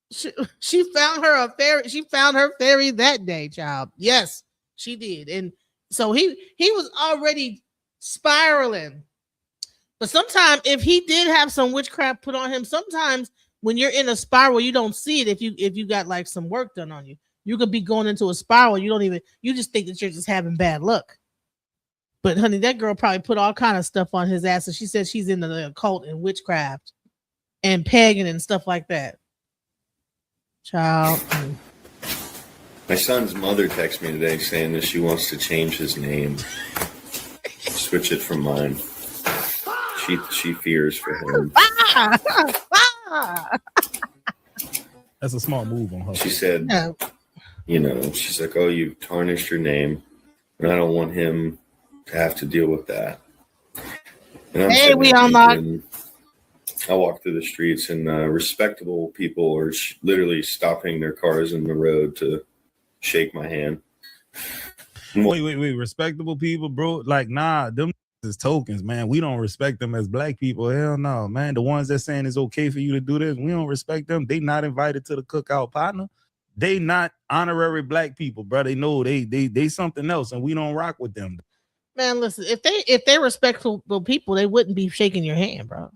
She found her a fairy. She found her fairy that day, child. Yes, she did. And so he was already spiraling. But sometimes if he did have some witchcraft put on him, sometimes when you're in a spiral, you don't see it if you got like some work done on you. You could be going into a spiral. You just think that you're just having bad luck. But honey, that girl probably put all kind of stuff on his ass. And she said she's into the occult and witchcraft and pagan and stuff like that. Child. My son's mother texted me today saying that she wants to change his name. Switch it from mine. She fears for him. That's a smart move on her. She said, she's like, oh, you tarnished your name. And I don't want him to have to deal with that. And I'm we all not. I walk through the streets and respectable people are literally stopping their cars in the road to shake my hand. Wait. Respectable people, bro. Like, nah, them is tokens, man. We don't respect them as black people. Hell no, man. The ones that saying it's okay for you to do this, we don't respect them. They not invited to the cookout, partner. They not honorary black people, bro. They know they something else, and we don't rock with them. Man, listen, if they respectful people, they wouldn't be shaking your hand, bro.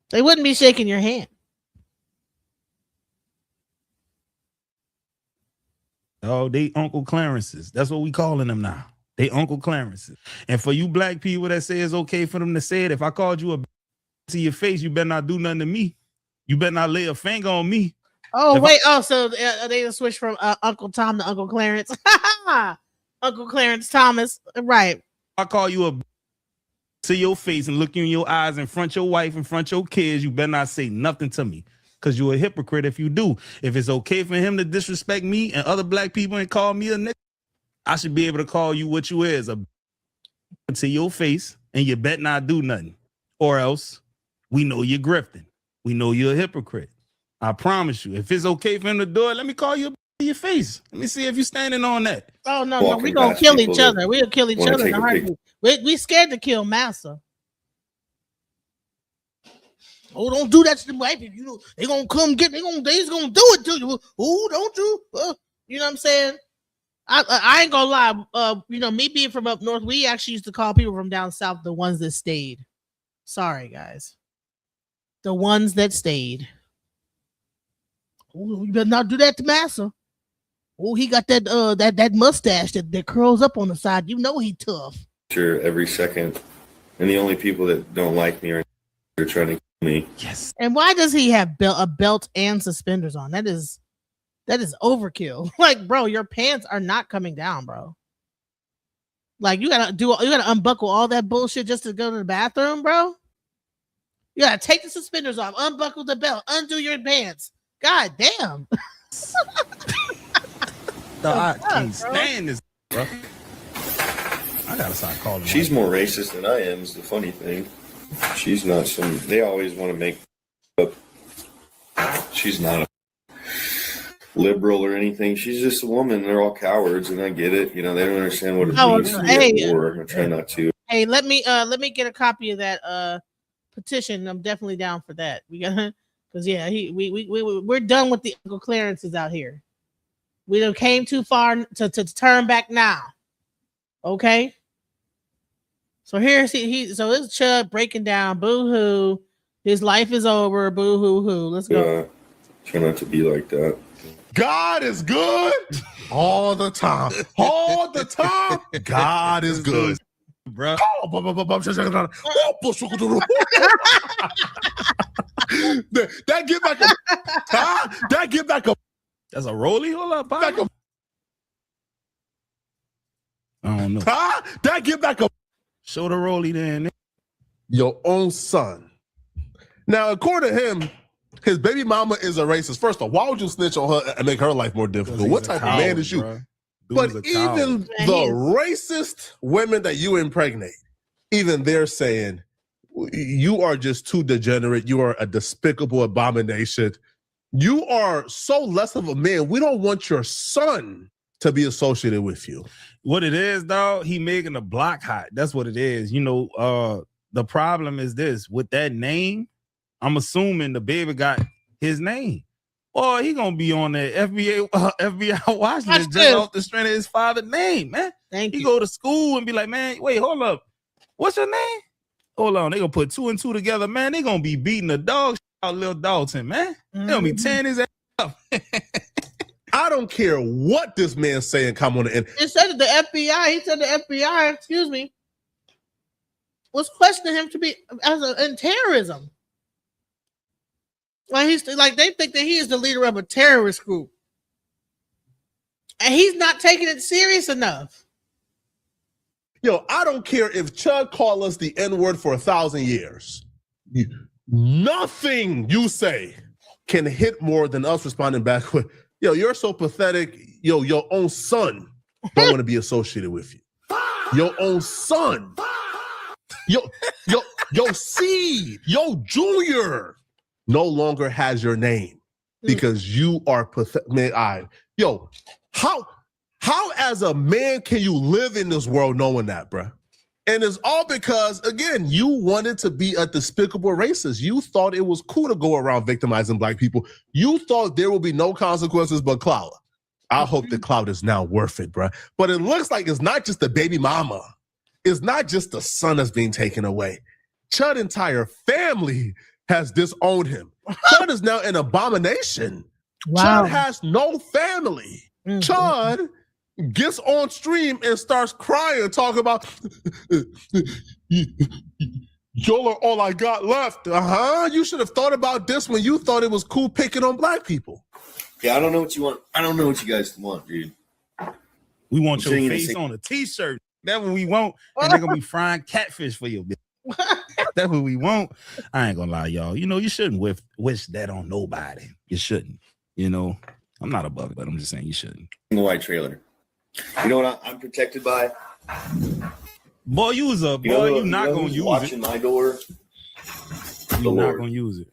They wouldn't be shaking your hand. Oh, they Uncle Clarences. That's what we calling them now. They Uncle Clarences. And for you black people that say it's okay for them to say it, if I called you a to your face, you better not do nothing to me. You better not lay a finger on me. Oh, wait. So they switch from Uncle Tom to Uncle Clarence. Uncle Clarence Thomas. Right. I call you a to your face and look you in your eyes in front of your wife, in front of your kids, you better not say nothing to me. Because you're a hypocrite if you do. If it's okay for him to disrespect me and other black people and call me a nigga, I should be able to call you what you is, a to your face, and you bet not do nothing. Or else we know you're grifting. We know you're a hypocrite. I promise you. If it's okay for him to do it, let me call you to your face. Let me see if you're standing on that. Oh, no. We're going to kill each other. We'll kill each other in a heartbeat. We scared to kill Massa. Oh, don't do that to the white people. You know, they gonna come get. They's gonna do it to you. Oh, don't you? You know what I'm saying? I ain't gonna lie. Me being from up north, we actually used to call people from down south the ones that stayed. Sorry, guys. The ones that stayed. Oh, you better not do that to Massa. Oh, he got that that mustache that curls up on the side. You know he tough. Sure, every second, and the only people that don't like me are trying to. Me. Yes. And why does he have a belt and suspenders on? That is overkill. Like, bro, your pants are not coming down, bro. Like, you gotta unbuckle all that bullshit just to go to the bathroom, bro. You gotta take the suspenders off, unbuckle the belt, undo your pants. God damn. I can't stand this, bro. I gotta start calling. She's more racist than I am. Is the funny thing. She's not they always want to make up. She's not a liberal or anything. She's just a woman. They're all cowards, and I get it. You know, they don't understand what it means to be at war. I try not to. Hey, let me get a copy of that petition. I'm definitely down for that. We got because we're done with the Uncle Clarences out here. We done came too far to turn back now. Okay. So here's so it's Chud breaking down. Boo hoo. His life is over. Boo hoo hoo. Let's go. Try not to be like that. God is good all the time. All the time. God is good. Bro. That get back a that get back a that's a rollie. Hold up, back a, I don't know. That get back a show the rollie then. Your own son. Now, according to him, his baby mama is a racist. First of all, why would you snitch on her and make her life more difficult? What type of man is you? Bro. But Dude's a even coward. the racist women that you impregnate, even they're saying, you are just too degenerate. You are a despicable abomination. You are so less of a man. We don't want your son to be associated with you. What it is, dog, he making the block hot. That's what it is. You know, the problem is this. With that name, I'm assuming the baby got his name. Or he gonna be on the FBI watch list just off the strength of his father's name, man. He go to school and be like, man, wait, hold up. What's your name? Hold on. They gonna put 2 and 2 together, man. They gonna be beating the dog out Lil Dalton, man. They gonna be tearing his ass up. I don't care what this man's saying. Come on the end. It said that the FBI. He said the FBI. Excuse me. Was questioning him to be in terrorism. Like they think that he is the leader of a terrorist group, and he's not taking it serious enough. Yo, I don't care if Chud called us the N-word for 1,000 years. Nothing you say can hit more than us responding back with, yo, you're so pathetic. Yo, your own son don't want to be associated with you. Your own son. Yo, seed, yo, junior no longer has your name because you are pathetic. Man, how as a man can you live in this world knowing that, bruh? And it's all because, again, you wanted to be a despicable racist. You thought it was cool to go around victimizing black people. You thought there will be no consequences but clout. I hope the clout is now worth it, bruh. But it looks like it's not just the baby mama. It's not just the son that's being taken away. Chud's entire family has disowned him. Chud is now an abomination. Wow. Chud has no family. Chud gets on stream and starts crying, talking about, y'all are all I got left. You should have thought about this when you thought it was cool picking on black people. Yeah, I don't know what you want. I don't know what you guys want, dude. We want your face on a t-shirt. That's what we want. And they're gonna be frying catfish for you. That's what we want. I ain't gonna lie, y'all. You know, you shouldn't wish that on nobody. You shouldn't. You know, I'm not above it, but I'm just saying you shouldn't. The white trailer. You know what I'm protected by? Boy, you're not gonna use watching my door. You're not gonna use it.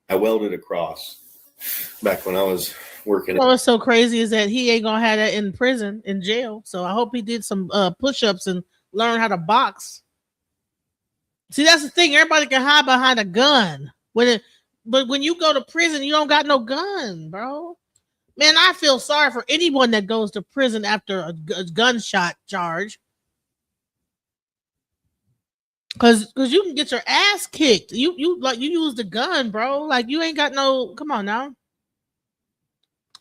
I welded across back when I was working. What's so crazy is that he ain't gonna have that in prison, in jail. So I hope he did some push-ups and learn how to box. See, that's the thing. Everybody can hide behind a gun. But when you go to prison, you don't got no gun, bro. Man, I feel sorry for anyone that goes to prison after a gunshot charge. Cause you can get your ass kicked. You use the gun, bro. Like you ain't got no. Come on now.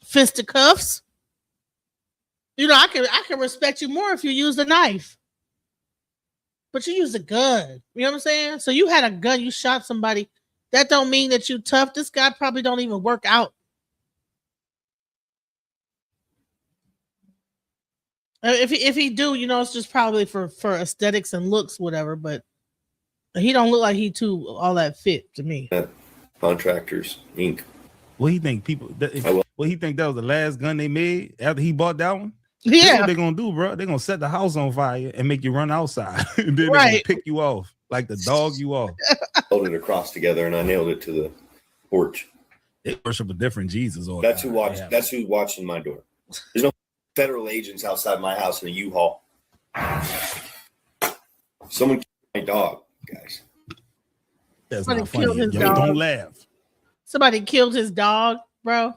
Fisticuffs. You know, I can respect you more if you use the knife. But you use a gun. You know what I'm saying? So you had a gun, you shot somebody. That don't mean that you tough. This guy probably don't even work out. If he do, you know, it's just probably for aesthetics and looks, whatever. But he don't look like he too all that fit to me. Contractors Inc. What he think he think that was the last gun they made after he bought that one? Yeah. That's what they're gonna do, bro. They're gonna set the house on fire and make you run outside. And then they're gonna pick you off like the dog you off. Held it across together and I nailed it to the porch. They worship a different Jesus. That's who's watching my door. There's no federal agents outside my house in a U-Haul. Someone killed my dog, guys. That's Somebody not funny. killed his Yo, dog. don't laugh. Somebody killed his dog, bro.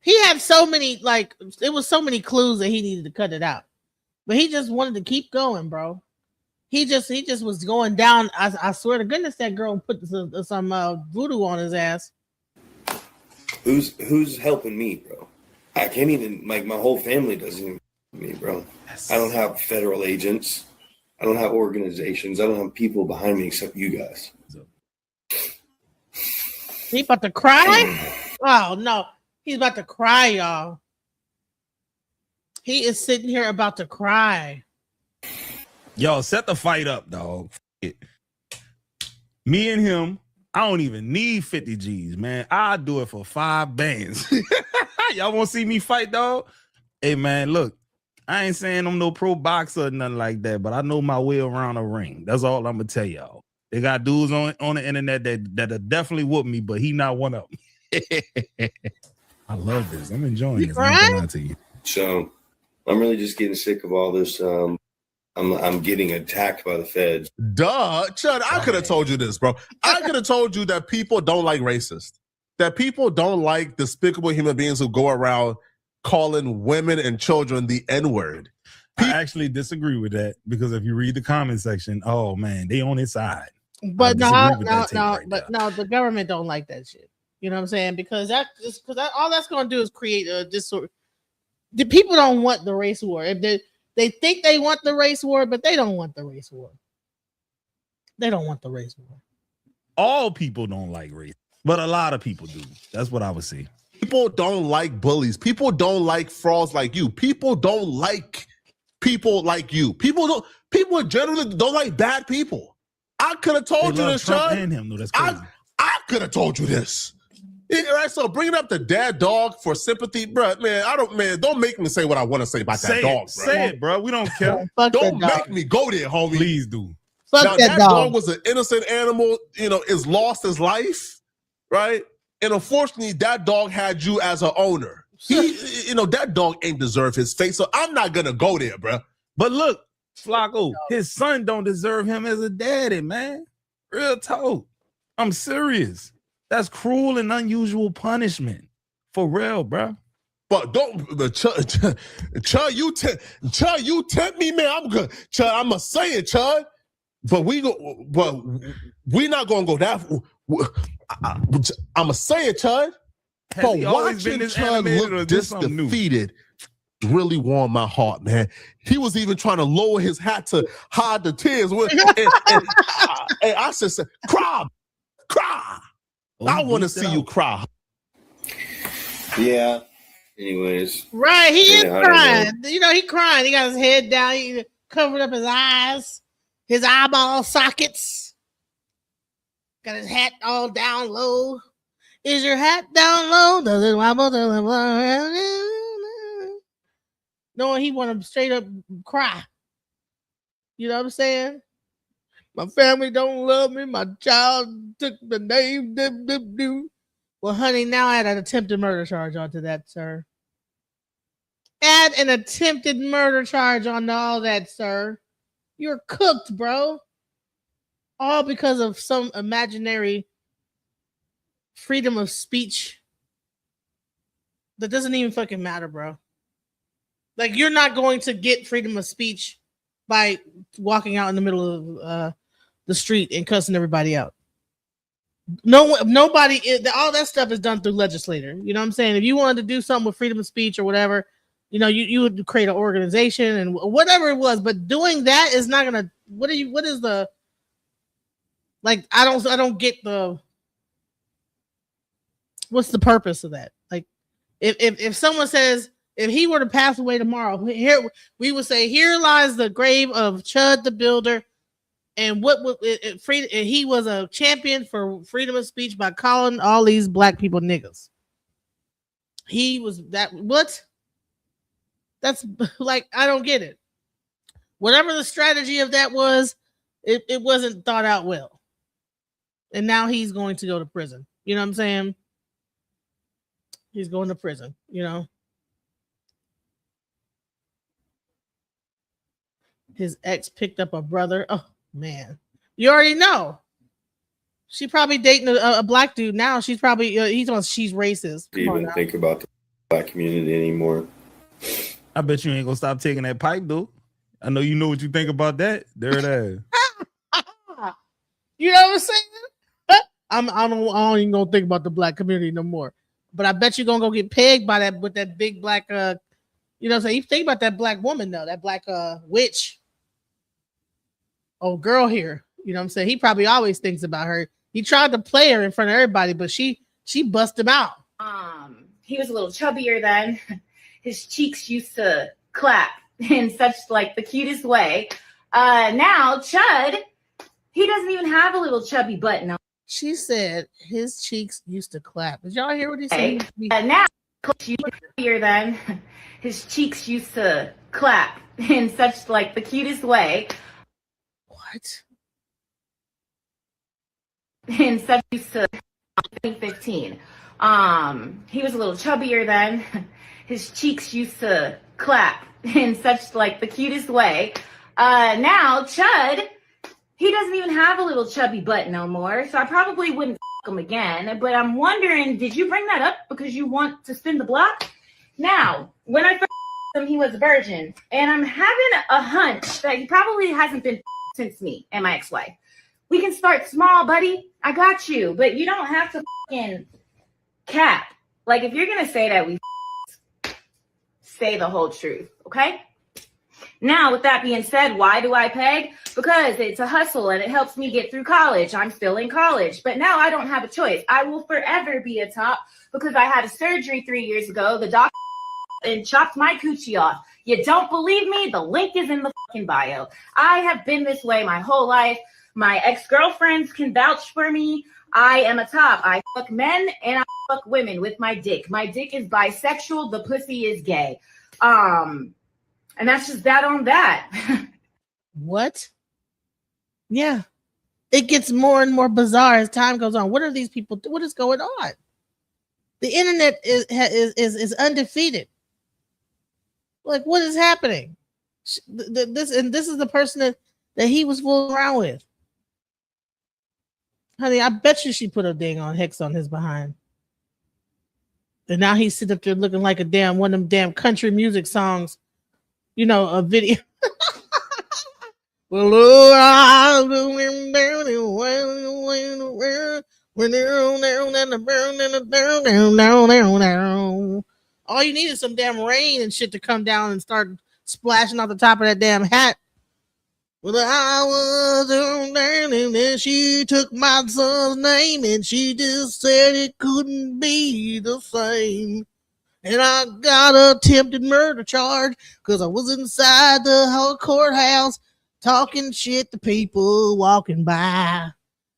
He had so many, it was so many clues that he needed to cut it out. But he just wanted to keep going, bro. He just was going down. I swear to goodness, that girl put some voodoo on his ass. Who's helping me, bro? I can't even, my whole family doesn't even help me, bro. I don't have federal agents. I don't have organizations. I don't have people behind me except you guys. He about to cry? Oh, no. He's about to cry, y'all. He is sitting here about to cry. Yo, set the fight up, dog. Me and him, I don't even need 50 G's, man. I'll do it for 5 bands. Y'all want to see me fight, dog? Hey man, look, I ain't saying I'm no pro boxer or nothing like that, but I know my way around a ring. That's all I'm gonna tell y'all. They got dudes on the internet that definitely whoop me, but he not one of them. I love this. I'm enjoying You this. I ain't crying? gonna lie to you. So I'm really just getting sick of all this. I'm getting attacked by the feds. Duh, Chud, I could have told you this, bro. I could have told you that people don't like racists. That people don't like despicable human beings who go around calling women and children the N-word. I actually disagree with that because if you read the comment section, oh man, they on his side. But no, Right no, the government don't like that shit. You know what I'm saying? Because all that's going to do is create a disorder. The people don't want the race war. If they think they want the race war, but they don't want the race war. They don't want the race war. All people don't like race, but a lot of people do. That's what I would say. People don't like bullies. People don't like frauds like you. People don't like people like you. People generally don't like bad people. I could have told you this, Trump Chud. and him, though. That's crazy. I could have told you this. Yeah, right, so bringing up the dad dog for sympathy, bro. Don't make me say what I want to say about that dog, bro. Say it, bro. We don't care. Don't make me go there, homie. Please do. Now, that dog was an innocent animal, is lost his life, right? And unfortunately, that dog had you as an owner. That dog ain't deserve his fate, so I'm not gonna go there, bro. But look, Flacco, his son don't deserve him as a daddy, man. Real talk. I'm serious. That's cruel and unusual punishment. For real, bro. But Chud, you tempt me, man. I'm good. Chud, I'ma say it, Chud. But we not gonna go that. I'ma say it, Chud. But watching Chud look this defeated really warmed my heart, man. He was even trying to lower his hat to hide the tears. And I said, cry. I want to see you cry. Yeah. Anyways. Right, he is crying. He crying. He got his head down. He covered up his eyes, his eyeball sockets. Got his hat all down low. Is your hat down low? Does it wobble? No, he want to straight up cry. You know what I'm saying? My family don't love me. My child took the name. Well, honey, now add an attempted murder charge onto that, sir. Add an attempted murder charge onto all that, sir. You're cooked, bro. All because of some imaginary freedom of speech that doesn't even fucking matter, bro. Like, you're not going to get freedom of speech by walking out in the middle of the street and cussing everybody out. Nobody, all that stuff is done through legislator. You know what I'm saying? If you wanted to do something with freedom of speech or whatever, you would create an organization and whatever it was. But doing that is not gonna. What is the? Like, I don't get the. What's the purpose of that? Like, if someone says, if he were to pass away tomorrow, here we would say, here lies the grave of Chud the Builder. And he was a champion for freedom of speech by calling all these black people niggas. He was that. What? That's like, I don't get it. Whatever the strategy of that was, it wasn't thought out well. And now he's going to go to prison. You know what I'm saying? He's going to prison, His ex picked up a brother. Oh, man. You already know. She probably dating a black dude now. She's probably, she's racist. Even think about the black community anymore. I bet you ain't gonna stop taking that pipe, though. I know you know what you think about that. There it is. You know what I'm saying? I don't even gonna think about the black community no more. But I bet you're gonna go get pegged by that with that big black you know what I'm saying? You think about that black woman though, that black witch. Oh, girl here. You know what I'm saying? He probably always thinks about her. He tried to play her in front of everybody, but she bust him out. He was a little chubbier then. His cheeks used to clap in such like the cutest way. Now Chud, he doesn't even have a little chubby butt. No. She said his cheeks used to clap. Did y'all hear what he said? Now Younger then, his cheeks used to clap in such like the cutest way. What? In such used to 2015. He was a little chubbier then. His cheeks used to clap in such like the cutest way. Now Chud, he doesn't even have a little chubby butt no more, so I probably wouldn't him again. But I'm wondering, did you bring that up because you want to spin the block? Now, when I first him, he was a virgin, and I'm having a hunch that he probably hasn't been since me and my ex-wife. We can start small, buddy. I got you, but you don't have to fucking cap. Like, if you're gonna say that we say the whole truth, okay? Now, with that being said, why do I peg? Because it's a hustle and it helps me get through college. I'm still in college, but now I don't have a choice. I will forever be a top because I had a surgery 3 years ago. The doctor and chopped my coochie off. You don't believe me? The link is in the fucking bio. I have been this way my whole life. My ex-girlfriends can vouch for me. I am a top. I fuck men and I fuck women with my dick. My dick is bisexual. The pussy is gay. And that's just that on that. What? Yeah. It gets more and more bizarre as time goes on. What are these people? What is going on? The internet is undefeated. Like, what is happening? This is the person that he was fooling around with. Honey, I bet you she put a dang on hex on his behind. And now he's sitting up there looking like a damn one of them damn country music songs. You know, a video. Well, all you need is some damn rain and shit to come down and start splashing off the top of that damn hat. Well, I was down and then she took my son's name and she just said it couldn't be the same. And I got a attempted murder charge because I was inside the whole courthouse talking shit to people walking by.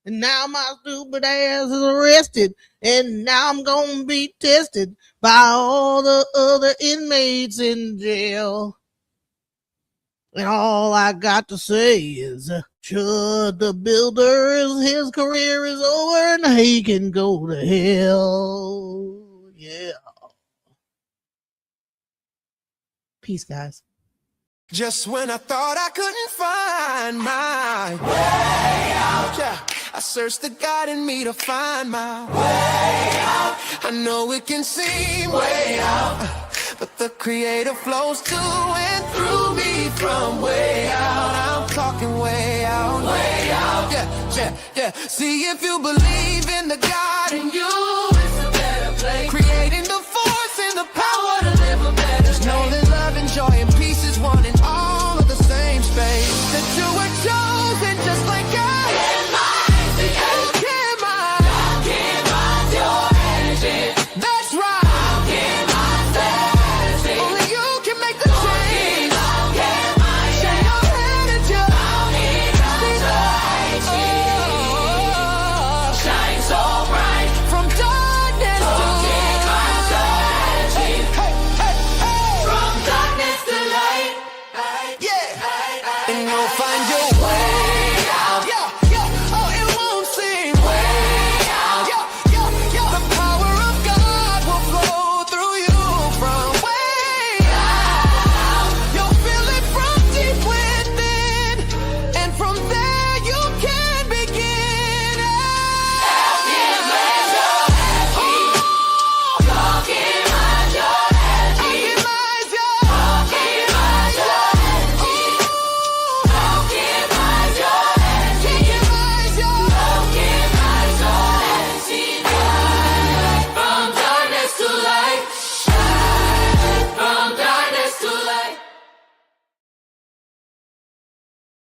And now my stupid ass is arrested. And now I'm going to be tested by all the other inmates in jail. And all I got to say is, CHUD the Builder, his career is over and he can go to hell. Yeah. Peace, guys. Just when I thought I couldn't find my way out, yeah, I searched the God in me to find my way out. I know it can seem way out, but the Creator flows to and through me from way out. I'm talking way out, yeah, yeah, yeah. See if you believe in the God in you.